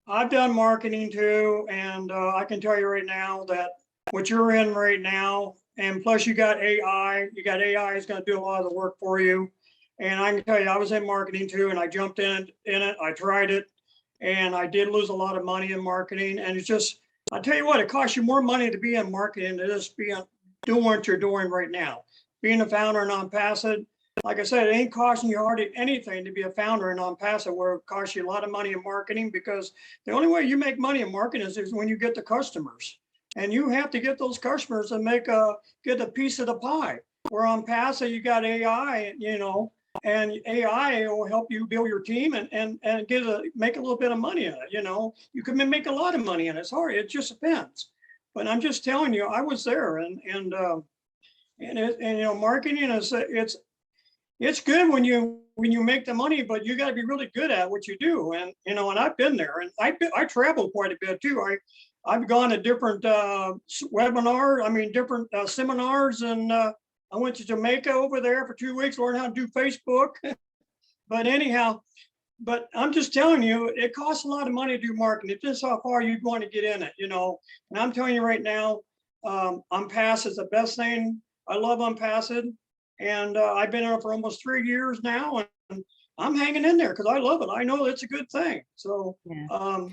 I've done marketing too, and I can tell you right now that what you're in right now, and plus you got AI is going to do a lot of the work for you. And I can tell you, I was in marketing too, and I jumped in it. I tried it, and I did lose a lot of money in marketing. And it's just, I tell you what, it costs you more money to be in marketing than just doing what you're doing right now. Being a founder in non-passive, like I said, it ain't costing you hardly anything to be a founder in non-passive, where it costs you a lot of money in marketing, because the only way you make money in marketing is when you get the customers. And you have to get those customers and get a piece of the pie. Where on passive, you got AI, you know, and AI will help you build your team and make a little bit of money in it. You know, you can make a lot of money in it. It's hard. It just depends. But I'm just telling you, I was there, and you know, marketing is it's good when you make the money, but you got to be really good at what you do. And you know, and I've been there, and I traveled quite a bit too. I've gone to different different seminars, and I went to Jamaica over there for 2 weeks, learn how to do Facebook. But anyhow, I'm just telling you, it costs a lot of money to do marketing. It's just how far you'd want to get in it, you know. And I'm telling you right now, Unpassed is the best thing. I love Unpassed, and I've been in it for almost 3 years now, I'm hanging in there because I love it. I know it's a good thing. So Yeah.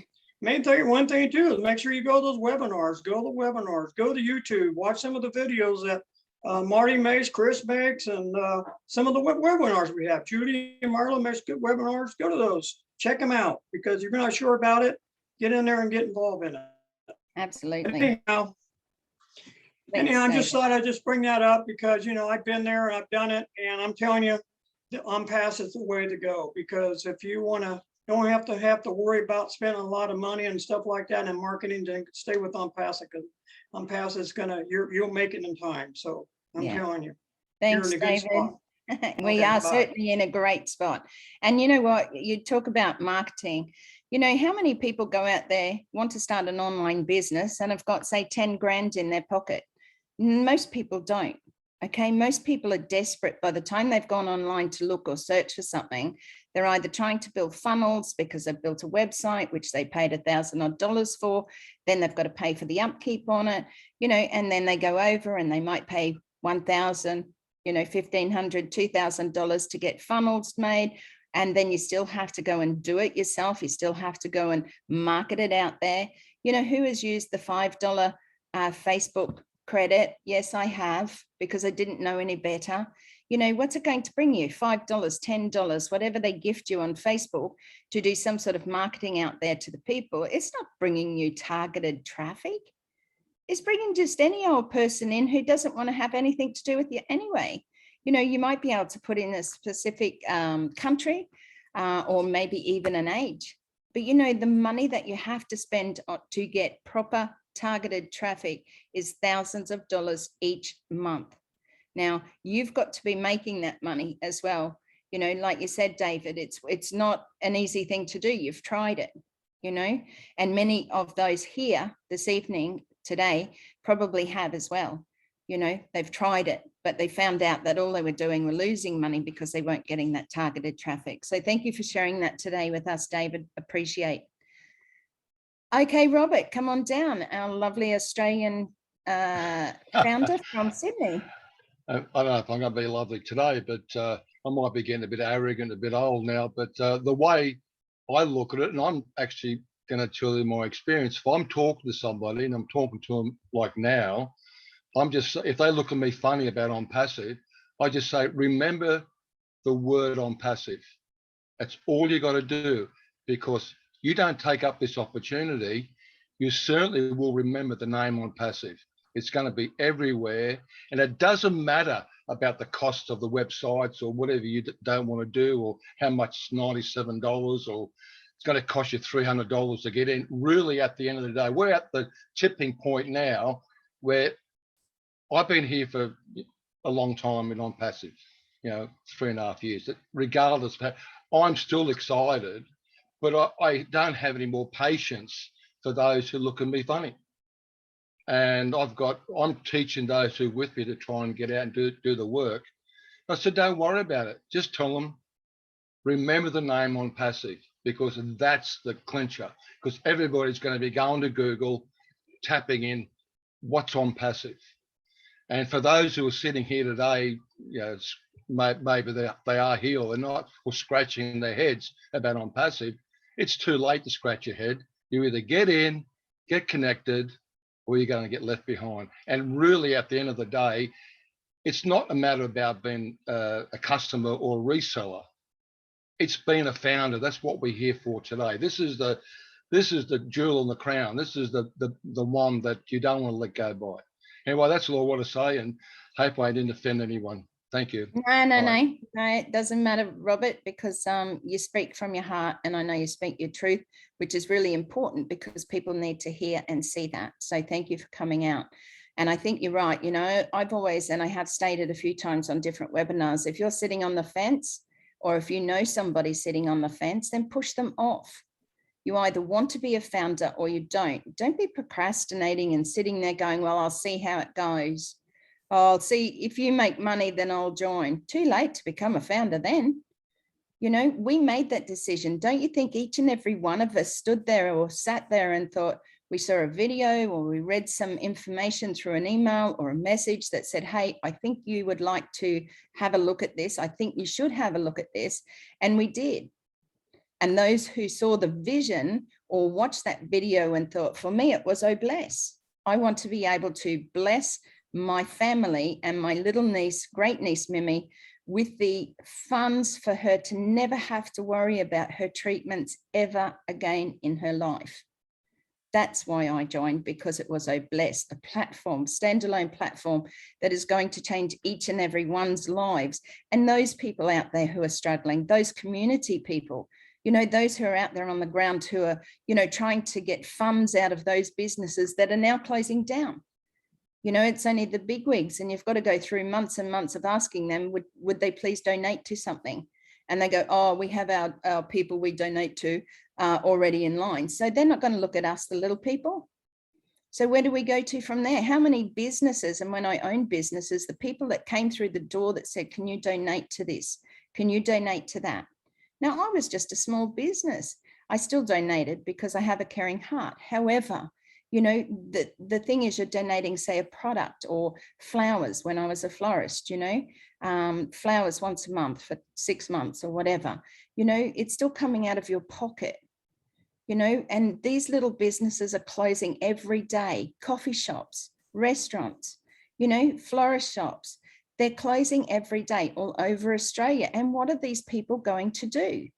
one thing too is make sure you go to those webinars, go to YouTube, watch some of the videos that Marty makes, Chris makes, and some of the webinars we have. Judy and Marla makes good webinars. Go to those, check them out, because if you're not sure about it, get in there and get involved in it. Absolutely. Anyhow, I just David. thought I'd just bring that up because, I've been there and I've done it, and I'm telling you, the OnPass is the way to go, because if you don't have to worry about spending a lot of money and stuff like that and marketing, to stay with OnPass, because OnPass is you'll make it in time. So I'm Yeah. telling you, Thanks, you're in a good David. spot. We Okay, are bye. certainly in a great spot. And you know what, you talk about marketing, how many people go out there, want to start an online business and have got, say, 10 grand in their pocket? Most people don't. Okay, most people are desperate. By the time they've gone online to look or search for something, they're either trying to build funnels because they've built a website, which they paid $1,000 for, then they've got to pay for the upkeep on it, and then they go over and they might pay $1,000, $1,500, $2,000 to get funnels made. And then you still have to go and do it yourself. You still have to go and market it out there. Who has used the $5 Facebook credit? Yes, I have, because I didn't know any better. What's it going to bring you? $5, $10, whatever they gift you on Facebook to do some sort of marketing out there to the people. It's not bringing you targeted traffic. It's bringing just any old person in who doesn't want to have anything to do with you anyway. You might be able to put in a specific country or maybe even an age, but the money that you have to spend to get proper targeted traffic is thousands of dollars each month. Now, you've got to be making that money as well. Like you said, David, it's not an easy thing to do. You've tried it, and many of those here this evening, today, probably have as well. They've tried it, but they found out that all they were doing were losing money because they weren't getting that targeted traffic. So thank you for sharing that today with us, David. Appreciate. Okay, Robert, come on down. Our lovely Australian founder from Sydney. I don't know if I'm going to be lovely today, but I might be getting a bit arrogant, a bit old now. But the way I look at it, and I'm actually going to tell you my experience. If I'm talking to somebody and I'm talking to them like now, if they look at me funny about OnPassive, I just say, remember the word OnPassive. That's all you got to do, because you don't take up this opportunity, you certainly will remember the name OnPassive. It's going to be everywhere, and it doesn't matter about the cost of the websites or whatever you don't want to do, or how much it's $97, or it's going to cost you $300 to get in. Really, at the end of the day, we're at the tipping point now where I've been here for a long time in OnPassive, 3.5 years. Regardless, I'm still excited, but I don't have any more patience for those who look at me funny. And I'm teaching those who are with me to try and get out and do the work. I said, don't worry about it. Just tell them, remember the name OnPassive, because that's the clincher. Because everybody's going to be going to Google, tapping in what's OnPassive. And for those who are sitting here today, maybe they are here or they're not, or scratching their heads about OnPassive, it's too late to scratch your head. You either get in, get connected, or you're going to get left behind. And really, at the end of the day, it's not a matter about being a customer or a reseller. It's being a founder. That's what we're here for today. This is the jewel in the crown. This is the one that you don't want to let go by. Anyway, that's all I want to say, and hope I didn't offend anyone. Thank you. No, it doesn't matter, Robert, because you speak from your heart, and I know you speak your truth, which is really important because people need to hear and see that. So thank you for coming out. And I think you're right. I've always, and I have stated a few times on different webinars, if you're sitting on the fence, or if you know somebody sitting on the fence, then push them off. You either want to be a founder or you don't. Don't be procrastinating and sitting there going, well, I'll see how it goes. I'll see if you make money, then I'll join. Too late to become a founder then. We made that decision. Don't you think each and every one of us stood there or sat there and thought, we saw a video or we read some information through an email or a message that said, hey, I think you would like to have a look at this. I think you should have a look at this. And we did. And those who saw the vision or watched that video and thought, for me, it was, oh, bless. I want to be able to bless my family and my little niece, great niece Mimi, with the funds for her to never have to worry about her treatments ever again in her life. That's why I joined, because it was, oh, bless, a platform, standalone platform that is going to change each and every one's lives. And those people out there who are struggling, those community people, you know, those who are out there on the ground who are, you know, trying to get funds out of those businesses that are now closing down. You know, it's only the bigwigs, and you've got to go through months and months of asking them, would they please donate to something? And they go, oh, we have our people we donate to already in line. So they're not going to look at us, the little people. So where do we go to from there? How many businesses, and when I owned businesses, the people that came through the door that said, can you donate to this? Can you donate to that? Now, I was just a small business. I still donated because I have a caring heart. However, you know, the thing is, you're donating, say, a product or flowers. When I was a florist, you know, flowers once a month for 6 months or whatever, you know, it's still coming out of your pocket, you know, and these little businesses are closing every day. Coffee shops, restaurants, you know, florist shops, they're closing every day all over Australia. And what are these people going to do?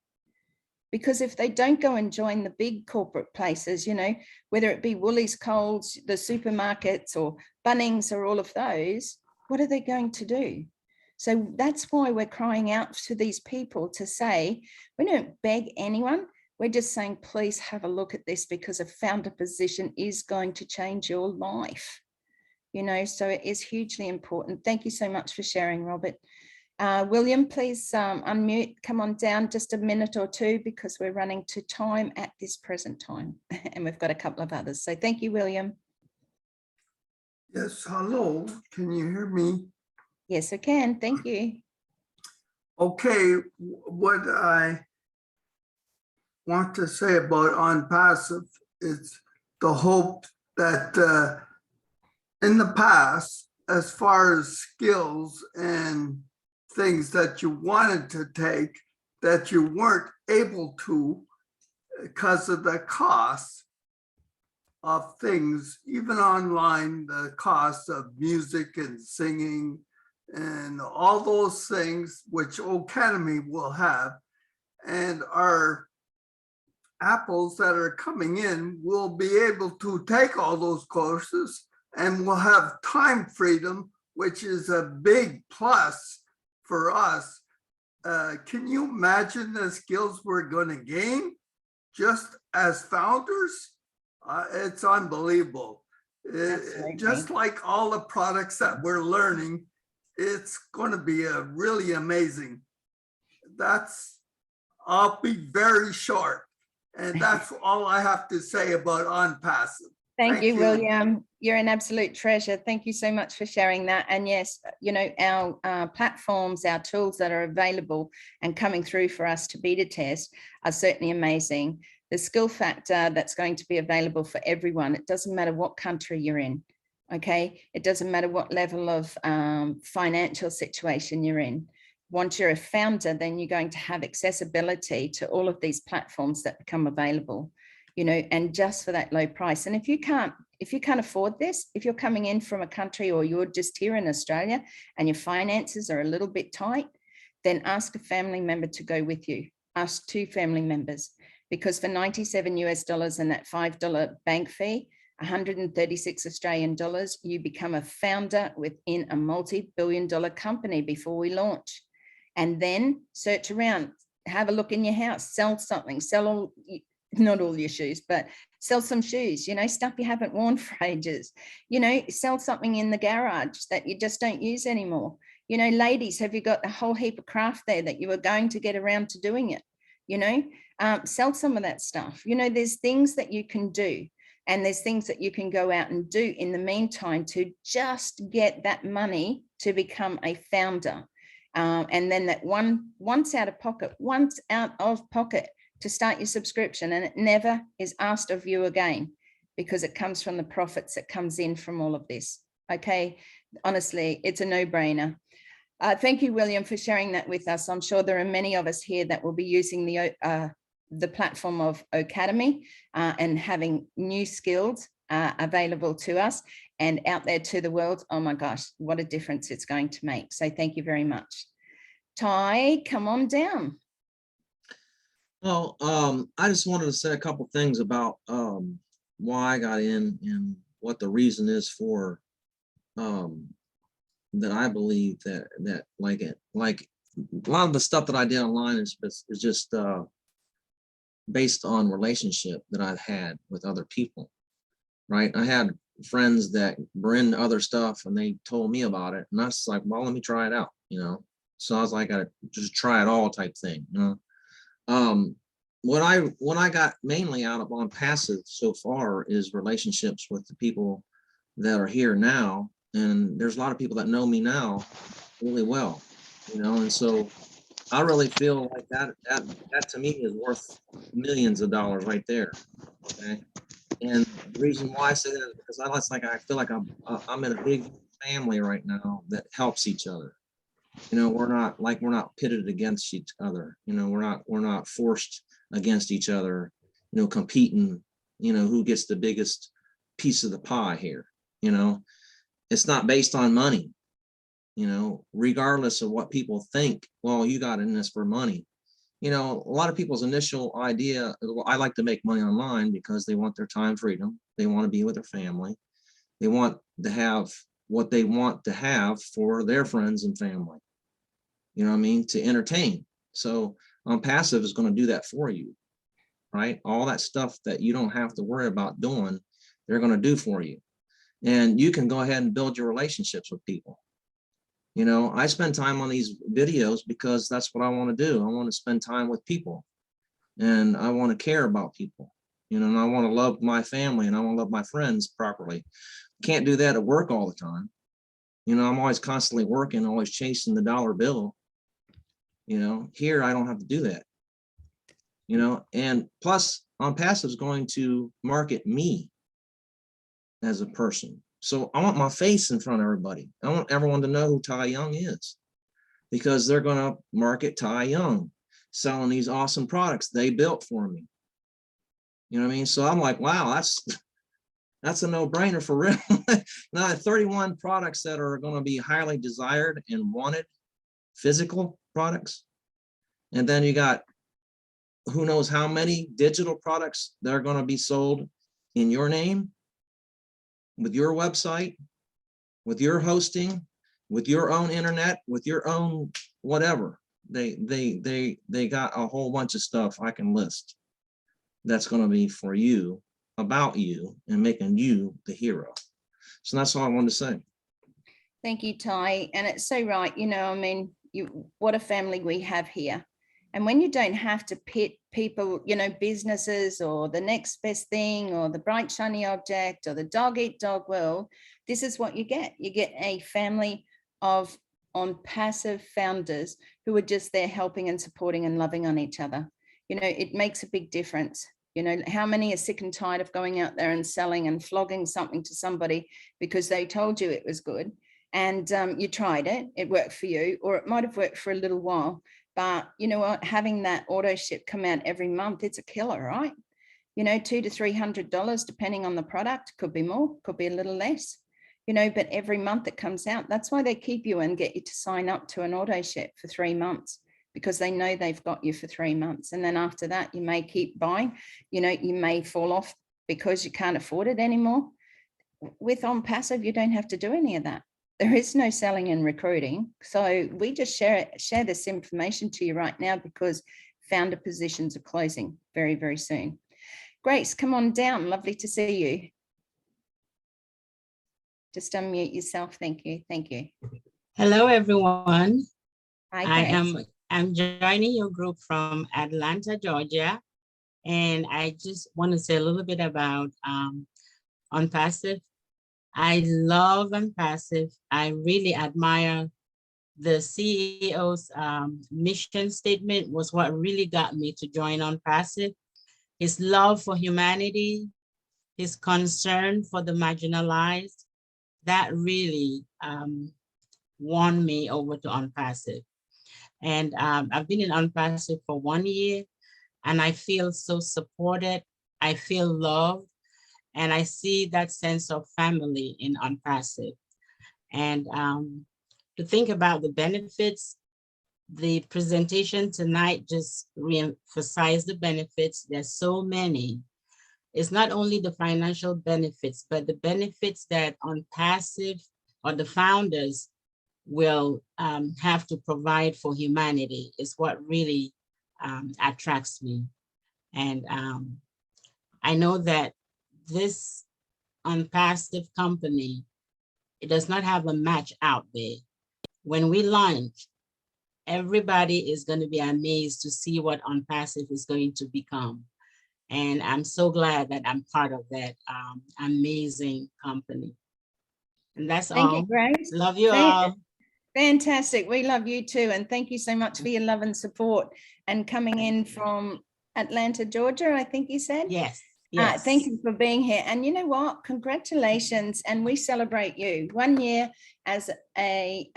Because if they don't go and join the big corporate places, you know, whether it be Woolies, Coles, the supermarkets or Bunnings or all of those, what are they going to do? So that's why we're crying out to these people to say, we don't beg anyone. We're just saying, please have a look at this, because a founder position is going to change your life. You know, so it is hugely important. Thank you so much for sharing, Robert. William, please unmute, come on down just a minute or two, because we're running to time at this present time. And we've got a couple of others. So thank you, William. Yes, hello, can you hear me? Yes, I can. Thank you. Okay, what I want to say about OnPassive is the hope that in the past, as far as skills and things that you wanted to take that you weren't able to because of the cost of things, even online, the cost of music and singing and all those things which Academy will have, and our apples that are coming in will be able to take all those courses and will have time freedom, which is a big plus for us. Can you imagine the skills we're going to gain just as founders? It's unbelievable. Just like all the products that we're learning, it's going to be a really amazing. I'll be very short, and that's all I have to say about OnPassive. Thank you, William. You're an absolute treasure. Thank you so much for sharing that. And yes, you know, our platforms, our tools that are available and coming through for us to beta test are certainly amazing. The skill factor that's going to be available for everyone. It doesn't matter what country you're in, okay? It doesn't matter what level of financial situation you're in. Once you're a founder, then you're going to have accessibility to all of these platforms that become available, you know, and just for that low price. And if you can't afford this, if you're coming in from a country or you're just here in Australia and your finances are a little bit tight, then ask a family member to go with you. Ask 2 family members, because for $97 US and that $5 bank fee, 136 Australian dollars, you become a founder within a multi-billion-dollar company before we launch. And then search around, have a look in your house, sell something, sell all, not all your shoes, but sell some shoes, you know, stuff you haven't worn for ages, you know, sell something in the garage that you just don't use anymore. You know, ladies, have you got a whole heap of craft there that you were going to get around to doing it? You know, sell some of that stuff. You know, there's things that you can do, and there's things that you can go out and do in the meantime to just get that money to become a founder. And then that once out of pocket to start your subscription, and it never is asked of you again. because it comes from the profits that comes in from all of this. Okay, honestly, it's a no-brainer. Thank you, William, for sharing that with us. I'm sure there are many of us here that will be using the platform of Academy and having new skills available to us and out there to the world. Oh my gosh, what a difference it's going to make. So thank you very much. Ty, come on down. Well, I just wanted to say a couple things about why I got in and what the reason is for that I believe that like a lot of the stuff that I did online is just based on relationship that I've had with other people, right? I had friends that were into other stuff and they told me about it, and I was like, well, let me try it out, you know? So I was like, I just try it all type thing, you know? What I got mainly out of On Passive so far is relationships with the people that are here now. And there's a lot of people that know me now really well, you know, and so I really feel like that to me is worth millions of dollars right there. Okay. And the reason why I say that is because I feel like I'm in a big family right now that helps each other. You know, we're not pitted against each other. You know, we're not forced against each other, you know, competing, you know, who gets the biggest piece of the pie here. You know, it's not based on money, you know, regardless of what people think. Well, you got in this for money. You know, a lot of people's initial idea, well, I like to make money online because they want their time freedom. They want to be with their family. They want to have what they want to have for their friends and family. You know what I mean? To entertain. So On Passive is going to do that for you, right? All that stuff that you don't have to worry about doing, they're going to do for you. And you can go ahead and build your relationships with people. You know, I spend time on these videos because that's what I want to do. I want to spend time with people and I want to care about people, you know, and I want to love my family and I want to love my friends properly. Can't do that at work all the time. You know, I'm always constantly working, always chasing the dollar bill. You know, here I don't have to do that. You know, and plus On Passive is going to market me as a person. So I want my face in front of everybody. I want everyone to know who Ty Young is because they're going to market Ty Young selling these awesome products they built for me. You know what I mean? So I'm like, wow, that's a no-brainer for real. Now 31 products that are going to be highly desired and wanted, physical products. And then you got who knows how many digital products that are going to be sold in your name, with your website, with your hosting, with your own internet, with your own whatever. They got a whole bunch of stuff I can list that's going to be for you, about you, and making you the hero. So that's all I wanted to say. Thank you, Ty. And it's so right. You know, I mean, what a family we have here. And when you don't have to pit people, you know, businesses or the next best thing or the bright shiny object or the dog eat dog world, this is what you get. You get a family of On Passive founders who are just there helping and supporting and loving on each other. You know, it makes a big difference. You know, how many are sick and tired of going out there and selling and flogging something to somebody because they told you it was good and you tried it, it worked for you, or it might have worked for a little while. But you know what, having that auto ship come out every month, it's a killer, right? You know, $200 to $300, depending on the product, could be more, could be a little less, you know, but every month it comes out. That's why they keep you and get you to sign up to an auto ship for 3 months, because they know they've got you for 3 months. And then after that, you may keep buying, you know, you may fall off because you can't afford it anymore. With On Passive, you don't have to do any of that. There is no selling and recruiting. So we just share this information to you right now because founder positions are closing very, very soon. Grace, come on down. Lovely to see you. Just unmute yourself. Thank you. Thank you. Hello, everyone. Hi, Grace. I'm joining your group from Atlanta, Georgia. And I just want to say a little bit about On Passive. I love On Passive. I really admire the CEO's mission statement was what really got me to join On Passive. His love for humanity, his concern for the marginalized, that really won me over to OnPassive. And I've been in OnPassive for 1 year, and I feel so supported. I feel loved, and I see that sense of family in OnPassive. And to think about the benefits, the presentation tonight just re-emphasized the benefits. There's so many. It's not only the financial benefits, but the benefits that OnPassive or the founders will have to provide for humanity is what really attracts me. And I know that this OnPassive company, it does not have a match out there. When we launch, everybody is going to be amazed to see what OnPassive is going to become. And I'm so glad that I'm part of that amazing company. And that's Thank all. you, Grace. Love you Thank- all. Fantastic. We love you too. And thank you so much for your love and support and coming in from Atlanta, Georgia, I think you said. Yes, yes. Thank you for being here. And you know what? Congratulations. And we celebrate you 1 year as a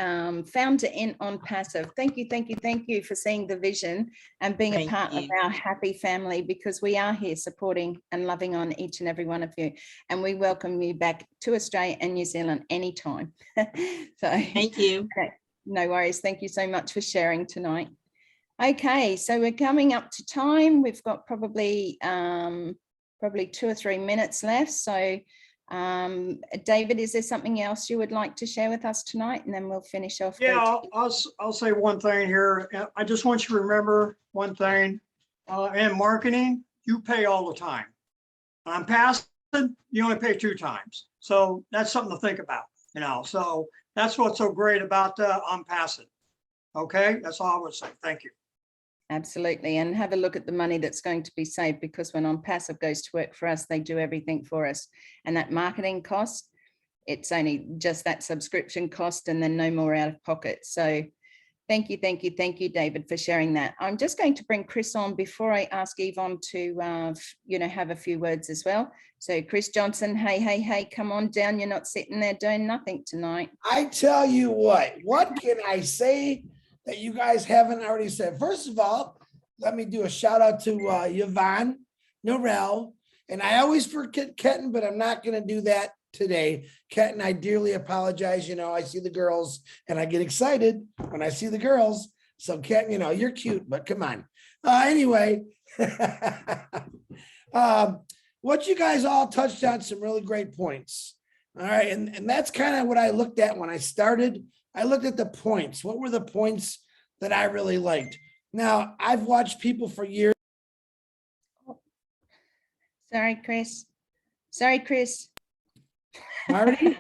founder in OnPassive. Thank you, thank you, thank you for seeing the vision and being Thank a part of you. our happy family, because we are here supporting and loving on each and every one of you. And we welcome you back to Australia and New Zealand anytime. So Thank you. no worries. Thank you so much for sharing tonight. Okay, so we're coming up to time. We've got probably 2 or 3 minutes left. So David, is there something else you would like to share with us tonight? And then we'll finish off. Yeah, I'll say one thing here. I just want you to remember one thing. In marketing, you pay all the time. On passive, you only pay 2 times. So that's something to think about, you know. So that's what's so great about OnPassive. Okay, that's all I would say. Thank you. Absolutely. And have a look at the money that's going to be saved, because when OnPassive goes to work for us, they do everything for us. And that marketing cost, it's only just that subscription cost and then no more out of pocket. So thank you, thank you, thank you, David, for sharing that. I'm just going to bring Chris on before I ask Yvonne to, have a few words as well. So Chris Johnson, hey, come on down. You're not sitting there doing nothing tonight. I tell you what can I say that you guys haven't already said? First of all, let me do a shout out to Yvonne Norell. And I always forget Kenton, but I'm not going to do that today. Kenton, I dearly apologize. You know, I see the girls and I get excited when I see the girls. So Kenton, you know, you're cute, but come on. Anyway, what you guys all touched on some really great points. All right. And that's kind of what I looked at when I started. I looked at the points. What were the points that I really liked? Now, I've watched people for years. Sorry, Chris. Marty,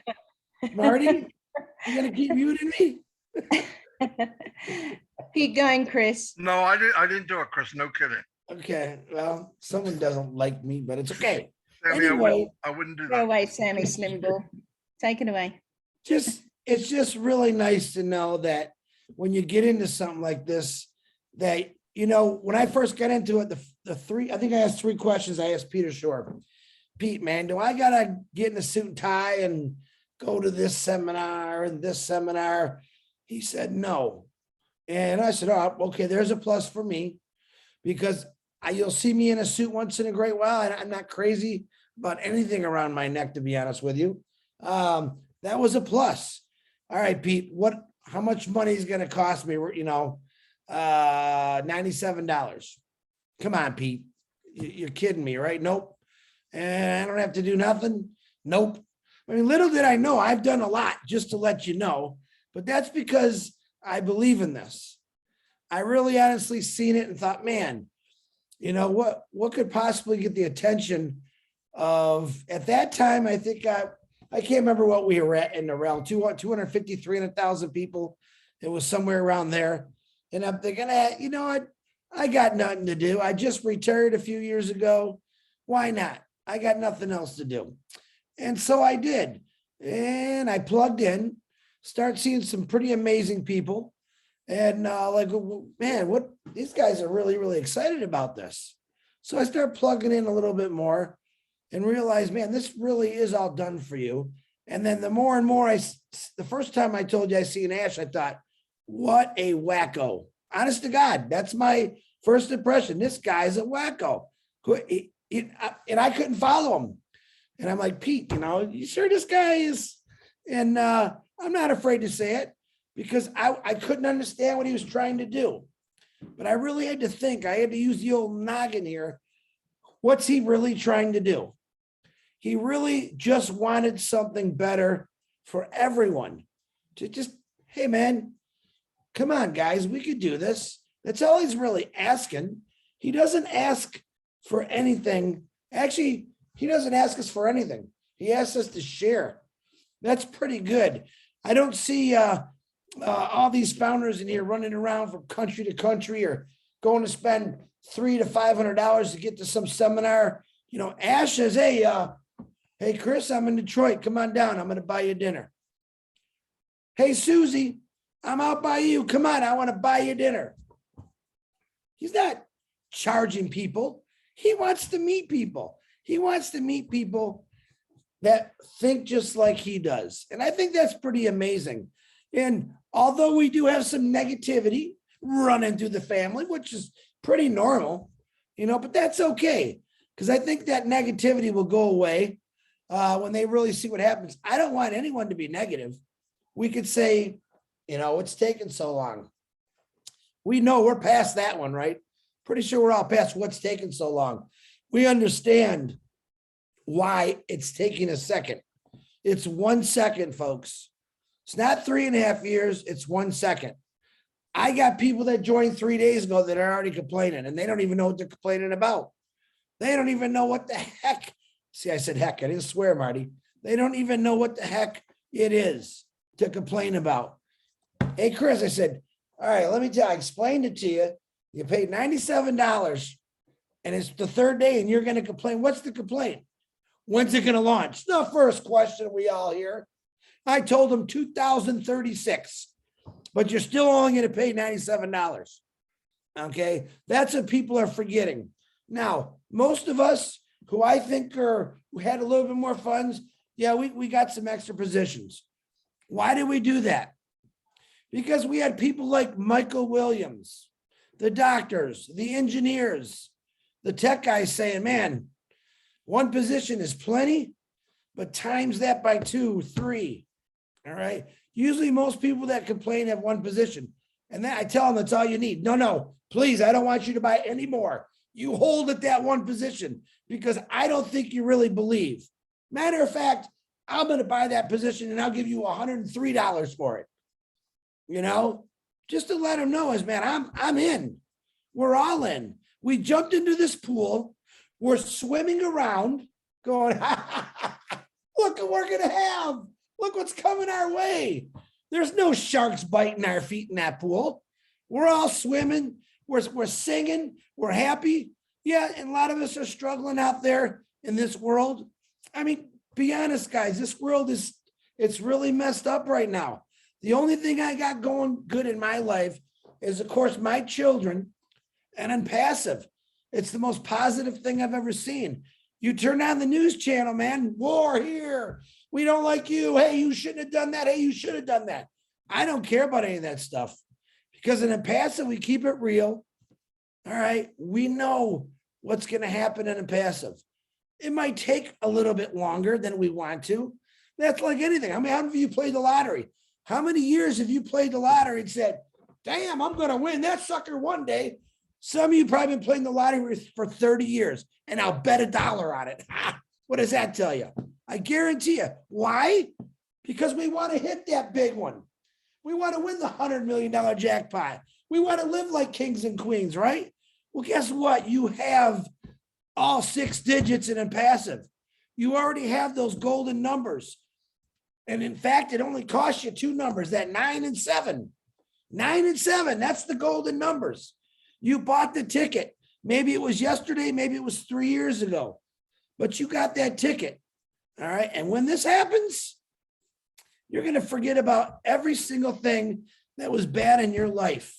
you gonna keep muting me? Keep going, Chris. No, I didn't do it, Chris. No kidding. Okay, well, someone doesn't like me, but it's okay. Sammy, Anyway. I wouldn't do Go that. away, Sammy Slimball. Take it away. It's just really nice to know that when you get into something like this, that, you know, when I first got into it, I think I asked 3 questions. I asked Peter Shore. Pete, man, do I gotta get in a suit and tie and go to this seminar and this seminar? He said, no. And I said, oh, okay, there's a plus for me, because you'll see me in a suit once in a great while. And I'm not crazy about anything around my neck, to be honest with you. That was a plus. All right, Pete, how much money is going to cost me? You know, $97. Come on, Pete. You're kidding me, right? Nope. And I don't have to do nothing. Nope. I mean, little did I know, I've done a lot, just to let you know, but that's because I believe in this. I really honestly seen it and thought, man, you know, what could possibly get the attention of, at that time, I think I can't remember what we were at in the realm, 250, 300,000 people. It was somewhere around there. And I'm thinking, you know what? I got nothing to do. I just retired a few years ago. Why not? I got nothing else to do. And so I did. And I plugged in, start seeing some pretty amazing people. And man, these guys are really, really excited about this. So I start plugging in a little bit more. and realize, man, this really is all done for you. And then the more and more the first time I told you I see an Ash, I thought, what a wacko. Honest to God, that's my first impression. This guy's a wacko. And I couldn't follow him. And I'm like, Pete, you sure this guy is? And I'm not afraid to say it because I couldn't understand what he was trying to do. But I really had to think. I had to use the old noggin here. What's he really trying to do? He really just wanted something better for everyone. To just, hey, man, come on, guys, we could do this. That's all he's really asking. He doesn't ask for anything. Actually, he doesn't ask us for anything. He asks us to share. That's pretty good. I don't see all these founders in here running around from country to country or going to spend $300 to $500 to get to some seminar. Ash says, hey, Chris, I'm in Detroit. Come on down. I'm going to buy you dinner. Hey, Susie, I'm out by you. Come on. I want to buy you dinner. He's not charging people. He wants to meet people. He wants to meet people that think just like he does. And I think that's pretty amazing. And although we do have some negativity running through the family, which is pretty normal, but that's okay. Because I think that negativity will go away when they really see what happens. I don't want anyone to be negative. We could say, it's taken so long. We know we're past that one, right? Pretty sure we're all past what's taken so long. We understand why it's taking a second. It's 1 second, folks. It's not 3.5 years. It's 1 second. I got people that joined 3 days ago that are already complaining, and they don't even know what they're complaining about. They don't even know what the heck. See, I said heck. I didn't swear, Marty. They don't even know what the heck it is to complain about. Hey, Chris, I said, all right, let me tell you, I explained it to you. You paid $97 and it's the third day and you're going to complain. What's the complaint? When's it going to launch? The first question we all hear. I told them 2036, but you're still only going to pay $97. Okay. That's what people are forgetting. Now, most of us who I think who had a little bit more funds, yeah, we got some extra positions. Why did we do that? Because we had people like Michael Williams, the doctors, the engineers, the tech guys saying, man, one position is plenty, but times that by 2, 3. All right. Usually most people that complain have one position. And then I tell them that's all you need. No, please, I don't want you to buy any more. You hold at that one position because I don't think you really believe. Matter of fact, I'm going to buy that position and I'll give you $103 for it. Just to let them know is, man, I'm in. We're all in. We jumped into this pool. We're swimming around going, look what we're going to have. Look what's coming our way. There's no sharks biting our feet in that pool. We're all swimming. We're singing. We're happy. Yeah, and a lot of us are struggling out there in this world. I mean, be honest, guys, this world it's really messed up right now. The only thing I got going good in my life is, of course, my children, and I'm passive. It's the most positive thing I've ever seen. You turn on the news channel, man, war here. We don't like you. Hey, you shouldn't have done that. Hey, you should have done that. I don't care about any of that stuff because in Impassive, we keep it real. All right. We know what's going to happen in Impassive. It might take a little bit longer than we want to. That's like anything. How many of you played the lottery? How many years have you played the lottery and said, damn, I'm going to win that sucker one day? Some of you probably been playing the lottery for 30 years and I'll bet $1 on it. What does that tell you? I guarantee you. Why? Because we want to hit that big one. We want to win the $100 million jackpot. We want to live like kings and queens, right? Well, guess what? You have all 6 digits in Impassive. You already have those golden numbers. And in fact, it only costs you 2 numbers, that 9 and 7. 9 and 7, that's the golden numbers. You bought the ticket. Maybe it was yesterday, maybe it was 3 years ago, but you got that ticket. All right. And when this happens, you're going to forget about every single thing that was bad in your life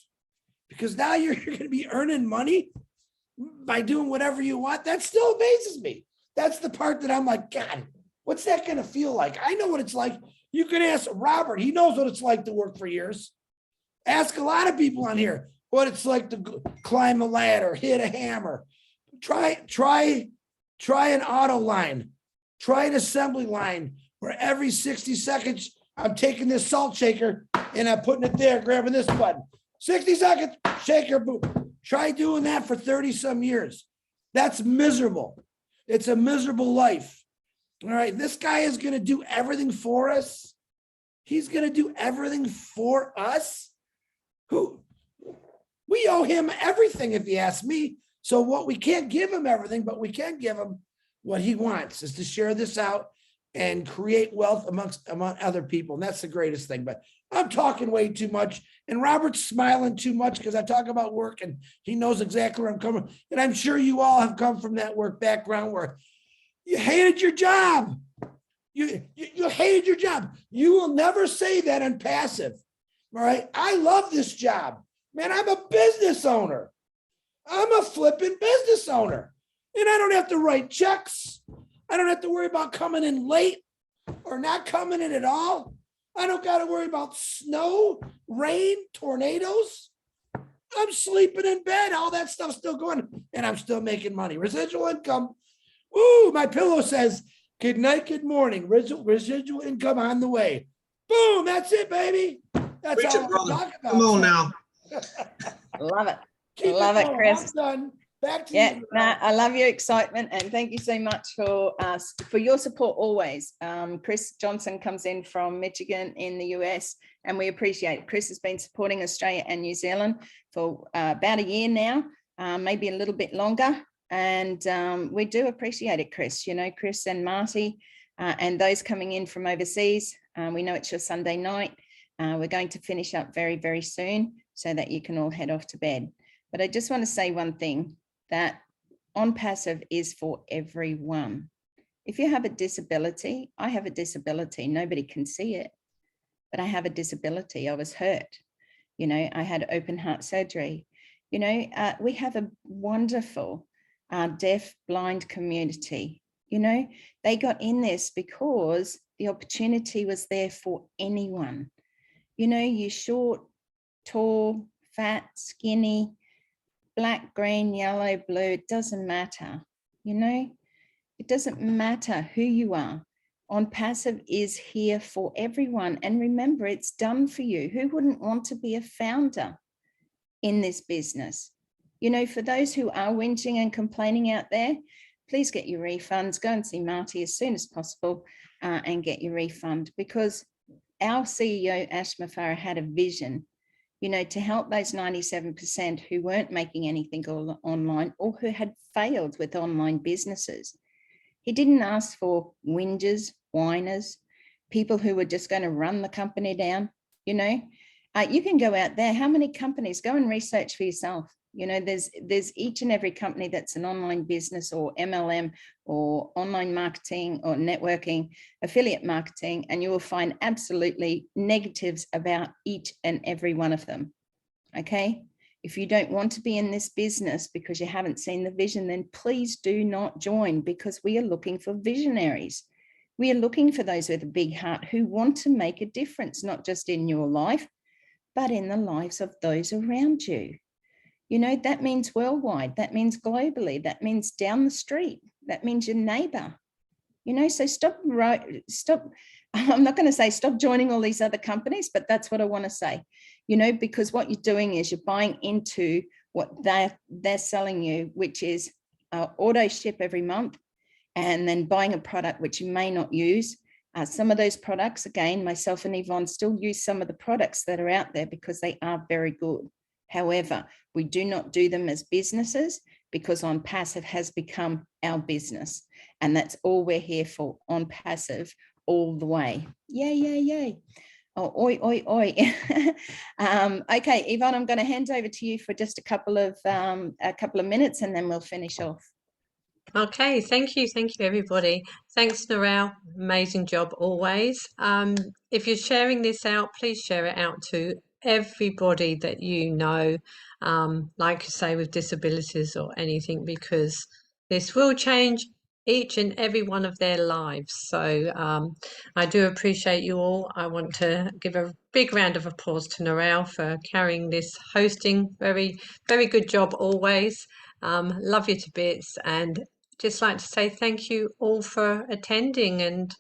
because now you're going to be earning money by doing whatever you want. That still amazes me. That's the part that I'm like, God, what's that going to feel like? I know what it's like. You can ask Robert. He knows what it's like to work for years. Ask a lot of people on here what it's like to climb a ladder, hit a hammer. Try an auto line. Try an assembly line where every 60 seconds, I'm taking this salt shaker and I'm putting it there, grabbing this button. 60 seconds, shaker, boom. Try doing that for 30 some years. That's miserable. It's a miserable life. All right. This guy is going to do everything for us. He's going to do everything for us. We owe him everything, if you ask me. So what we can't give him everything, but we can give him what he wants, is to share this out and create wealth among other people. And that's the greatest thing. But I'm talking way too much. And Robert's smiling too much because I talk about work and he knows exactly where I'm coming. And I'm sure you all have come from that work background where you hated your job. You hated your job. You will never say that on passive. All right. I love this job. Man, I'm a business owner. I'm a flipping business owner. And I don't have to write checks. I don't have to worry about coming in late or not coming in at all. I don't got to worry about snow, rain, tornadoes. I'm sleeping in bed. All that stuff's still going, and I'm still making money. Residual income. Ooh, my pillow says, good night, good morning. Residual income on the way. Boom, that's it, baby. That's Preach all it, I'm brother. talking about. Come on now. Love it. Keep Love it, going. Chris. I'm done. Back to Yeah, you. no, I love your excitement and thank you so much for your support always. Chris Johnson comes in from Michigan in the US and we appreciate it. Chris has been supporting Australia and New Zealand for about a year now, maybe a little bit longer. And we do appreciate it, Chris. You know, Chris and Marty and those coming in from overseas. We know it's your Sunday night. We're going to finish up very, very soon so that you can all head off to bed. But I just want to say one thing, that On Passive is for everyone. If you have a disability, I have a disability, nobody can see it, but I have a disability. I was hurt. You know, I had open heart surgery. You know, we have a wonderful deaf, blind community. You know, they got in this because the opportunity was there for anyone. You know, you're short, tall, fat, skinny, black, green, yellow, blue, it doesn't matter. You know, it doesn't matter who you are. On Passive is here for everyone. And remember, it's done for you. Who wouldn't want to be a founder in this business? You know, for those who are whinging and complaining out there, please get your refunds. Go and see Marty as soon as possible and get your refund, because our CEO, Ash Mafarah, had a vision, you know, to help those 97% who weren't making anything online or who had failed with online businesses. He didn't ask for whingers, whiners, people who were just going to run the company down. You know, you can go out there. How many companies? Go and research for yourself. You know, there's each and every company that's an online business or MLM or online marketing or networking, affiliate marketing, and you will find absolutely negatives about each and every one of them. Okay. If you don't want to be in this business because you haven't seen the vision, then please do not join, because we are looking for visionaries. We are looking for those with a big heart who want to make a difference, not just in your life, but in the lives of those around you. You know, that means worldwide, that means globally, that means down the street, that means your neighbor. You know, so stop, I'm not going to say stop joining all these other companies, but that's what I want to say, you know, because what you're doing is you're buying into what they're selling you, which is auto ship every month, and then buying a product which you may not use. Some of those products, again, myself and Yvonne still use some of the products that are out there because they are very good. However, we do not do them as businesses, because On Passive has become our business. And that's all we're here for, On Passive all the way. Yay, yay, yay. Oh, oi, oi, oi. Okay, Yvonne, I'm going to hand over to you for just a couple of minutes and then we'll finish off. Okay, thank you everybody. Thanks, Narelle, amazing job always. If you're sharing this out, please share it out to everybody that you know, like you say, with disabilities or anything, because this will change each and every one of their lives. So I do appreciate you all. I want to give a big round of applause to Narelle for carrying this hosting. Very, very good job always. Love you to bits, and just like to say thank you all for attending. And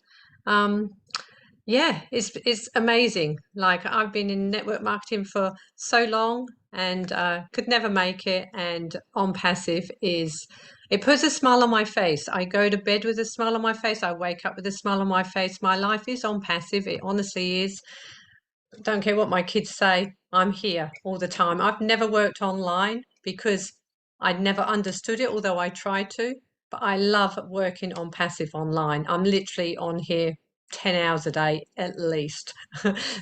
yeah, it's amazing. Like, I've been in network marketing for so long and could never make it. And On Passive it puts a smile on my face. I go to bed with a smile on my face. I wake up with a smile on my face. My life is On Passive. It honestly is. Don't care what my kids say. I'm here all the time. I've never worked online because I'd never understood it, although I tried to. But I love working on Passive online. I'm literally on here 10 hours a day at least.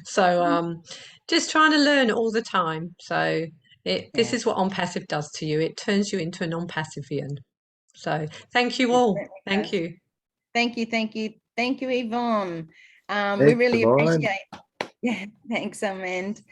So just trying to learn all the time. So this is what On Passive does to you. It turns you into a non-passivian. So thank you all. Thank you. Thank you, thank you, thank you, Yvonne. We Thanks, really Yvonne. appreciate. Yeah, thanks, Amand.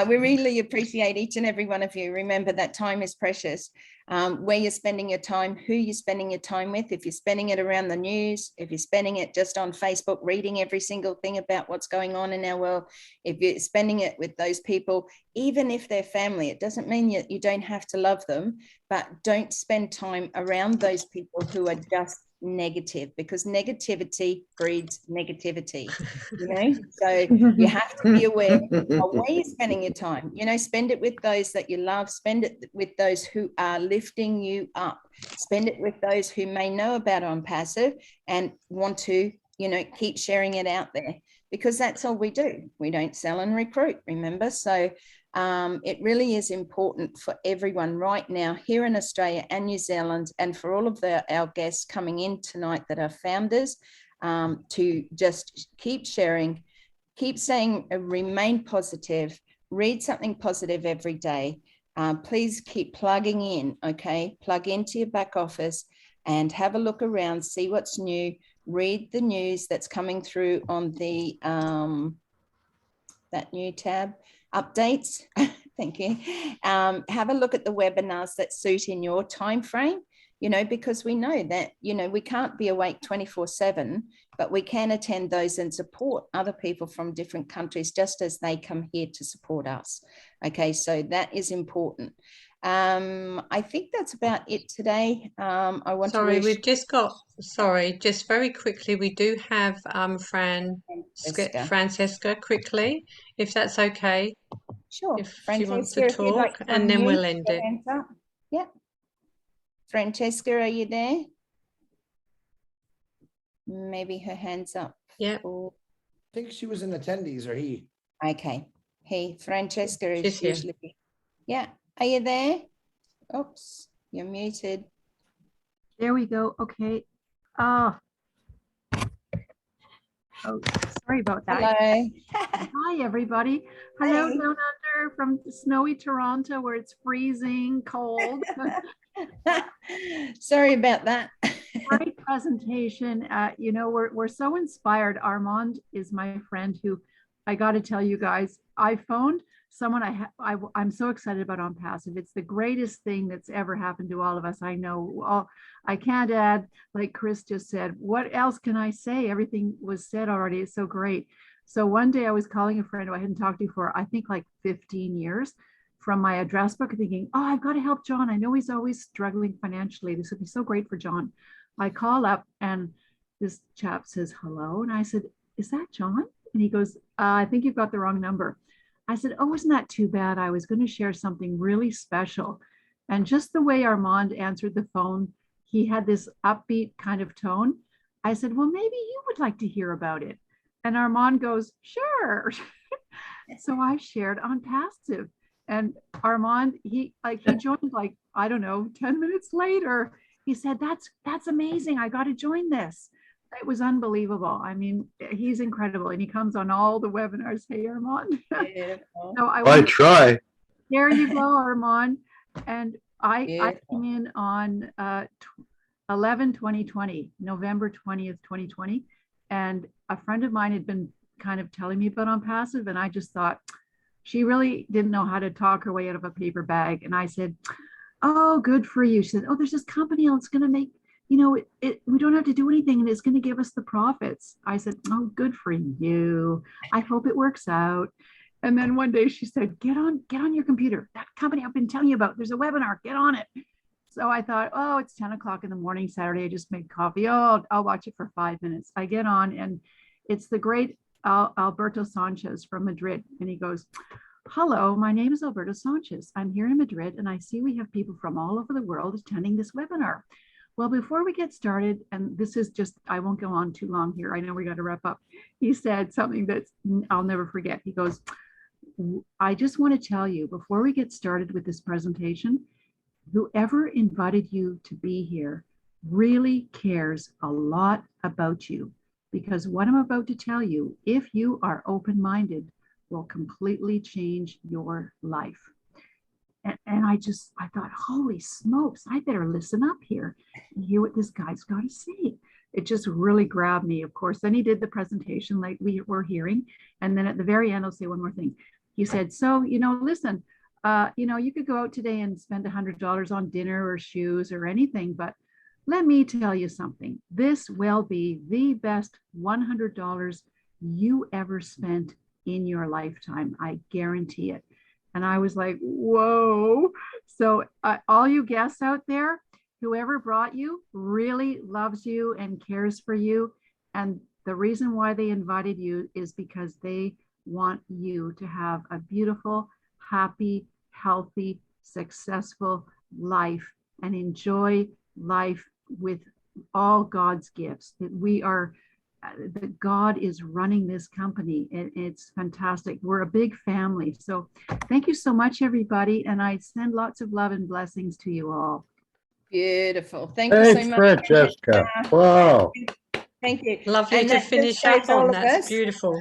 We really appreciate each and every one of you. Remember that time is precious. Where you're spending your time, who you're spending your time with, if you're spending it around the news, if you're spending it just on Facebook, reading every single thing about what's going on in our world, if you're spending it with those people, even if they're family, it doesn't mean you don't have to love them, but don't spend time around those people who are just negative, because negativity breeds negativity, so you have to be aware of where you're spending your time. Spend it with those that you love, spend it with those who are lifting you up, spend it with those who may know about On Passive and want to keep sharing it out there, because that's all we do. We don't sell and recruit, remember. So it really is important for everyone right now here in Australia and New Zealand, and for all of our guests coming in tonight that are founders, to just keep sharing, keep saying, remain positive, read something positive every day. Please keep plugging in, okay? Plug into your back office and have a look around, see what's new, read the news that's coming through on the that new tab, updates. Thank you. Have a look at the webinars that suit in your time frame, because we know that, we can't be awake 24/7, but we can attend those and support other people from different countries just as they come here to support us. Okay, so that is important. I think that's about it today. I want to wish... we've just got, just very quickly, we do have Francesca quickly, if that's okay. Sure. If she wants to Francesca, if you'd like talk, to and then unmute, we'll end your it. hands up. Yeah. Francesca, are you there? Maybe her hand's up. Yeah. Or... I think she was in attendees, or he. Okay. Hey, Francesca is She's here. usually... Yeah. Are you there? Oops, you're muted. There we go. Okay. Oh, sorry about that. Hello. Hi, everybody. Hello, Hey. down under from snowy Toronto, where it's freezing cold. Sorry about that. Great presentation. We're so inspired. Armand is my friend who, I got to tell you guys, I phoned someone I'm so excited about On Passive. It's the greatest thing that's ever happened to all of us. I know. I can't add, like Chris just said. What else can I say? Everything was said already. It's so great. So one day I was calling a friend who I hadn't talked to for, I think, like 15 years, from my address book, thinking, oh, I've got to help John. I know he's always struggling financially. This would be so great for John. I call up and this chap says, hello. And I said, is that John? And he goes, I think you've got the wrong number. I said, oh, isn't that too bad? I was going to share something really special. And just the way Armand answered the phone, he had this upbeat kind of tone. I said, well, maybe you would like to hear about it. And Armand goes, sure. So I shared On Passive. And Armand, he joined like, I don't know, 10 minutes later. He said, that's amazing. I got to join this. It was unbelievable. I mean, he's incredible, and he comes on all the webinars. Hey, Armand. So I try. There you go, Armand. And I came in on 11/20/20, November 20th, 2020. And a friend of mine had been kind of telling me about On Passive, and I just thought she really didn't know how to talk her way out of a paper bag. And I said, oh, good for you. She said, oh, there's this company that's going to make we don't have to do anything and it's going to give us the profits. I said, oh, good for you. I hope it works out. And then one day she said, get on your computer. That company I've been telling you about, there's a webinar, get on it. So I thought, oh, it's 10 o'clock in the morning, Saturday. I just made coffee. Oh, I'll watch it for 5 minutes. I get on and it's the great Alberto Sanchez from Madrid. And he goes, hello, my name is Alberto Sanchez. I'm here in Madrid and I see we have people from all over the world attending this webinar. Well, before we get started, and this is just, I won't go on too long here. I know we got to wrap up. He said something that I'll never forget. He goes, I just want to tell you before we get started with this presentation, whoever invited you to be here really cares a lot about you, because what I'm about to tell you, if you are open-minded, will completely change your life. And I thought, holy smokes, I better listen up here and hear what this guy's got to say. It just really grabbed me, of course. Then he did the presentation like we were hearing. And then at the very end, I'll say one more thing. He said, so, listen, you could go out today and spend $100 on dinner or shoes or anything, but let me tell you something. This will be the best $100 you ever spent in your lifetime. I guarantee it. And I was like, whoa. So all you guests out there, whoever brought you really loves you and cares for you. And the reason why they invited you is because they want you to have a beautiful, happy, healthy, successful life and enjoy life with all God's gifts. That God is running this company. It's fantastic. We're a big family. So thank you so much, everybody. And I send lots of love and blessings to you all. Beautiful. Thank you so Thanks, much. Francesca. Wow. Thank you. Lovely And to that just finish shows up all on. of That's us. beautiful.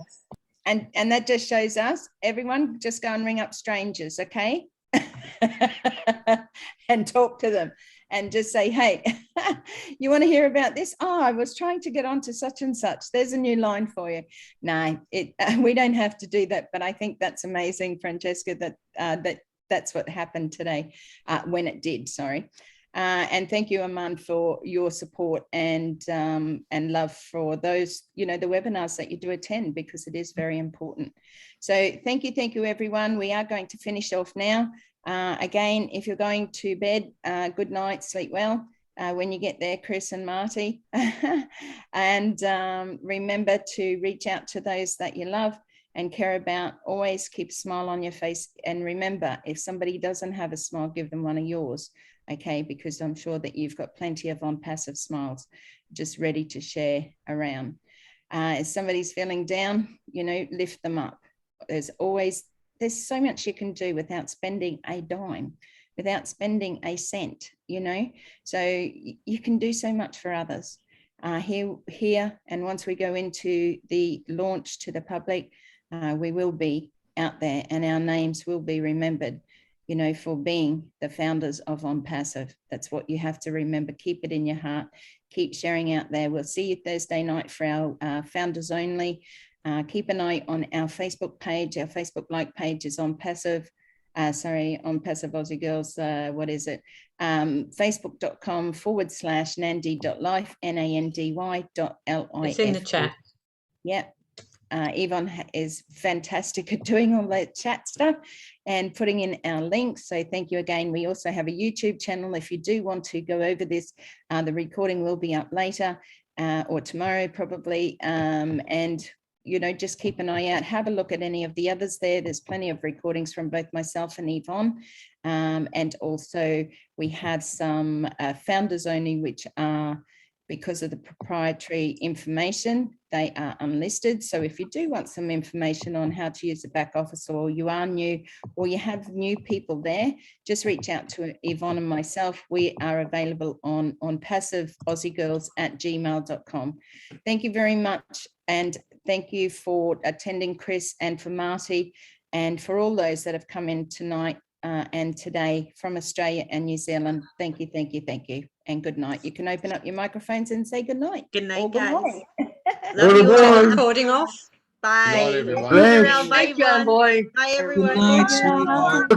And that just shows us, everyone just go and ring up strangers, okay? And talk to them and just say, hey, you want to hear about this? Oh, I was trying to get onto such and such. There's a new line for you. No, we don't have to do that. But I think that's amazing, Francesca, that's what happened today, when it did, sorry. And thank you, Armand, for your support and love for those, the webinars that you do attend, because it is very important. So thank you, everyone. We are going to finish off now. Again, if you're going to bed, good night, sleep well when you get there, Chris and Marty. And remember to reach out to those that you love and care about. Always keep a smile on your face. And remember, if somebody doesn't have a smile, give them one of yours. Okay, because I'm sure that you've got plenty of on-passive smiles just ready to share around. If somebody's feeling down, lift them up. There's so much you can do without spending a dime, without spending a cent, so you can do so much for others here. And once we go into the launch to the public, we will be out there and our names will be remembered, for being the founders of OnPassive. That's what you have to remember. Keep it in your heart. Keep sharing out there. We'll see you Thursday night for our founders only. Keep an eye on our Facebook page. Our Facebook like page is OnPassive. OnPassive Aussie Girls. What is it? Facebook.com/nandy.life, NANDY.LIFE. It's in the chat. Yep. Yvonne is fantastic at doing all that chat stuff and putting in our links. So thank you again. We also have a YouTube channel. If you do want to go over this, the recording will be up later or tomorrow probably. And just keep an eye out. Have a look at any of the others there. There's plenty of recordings from both myself and Yvonne. And also we have some founders only, which are, because of the proprietary information, they are unlisted. So if you do want some information on how to use the back office, or you are new, or you have new people there, just reach out to Yvonne and myself. We are available on passiveaussiegirls@gmail.com. Thank you very much. And thank you for attending, Chris, and for Marty, and for all those that have come in tonight and today from Australia and New Zealand. Thank you, thank you, thank you. And good night. You can open up your microphones and say good night. Good night, Or good guys. morning. Love you all. Recording off. Bye. everyone. Bye, Thanks. Bye, everyone. Good night, sweetheart.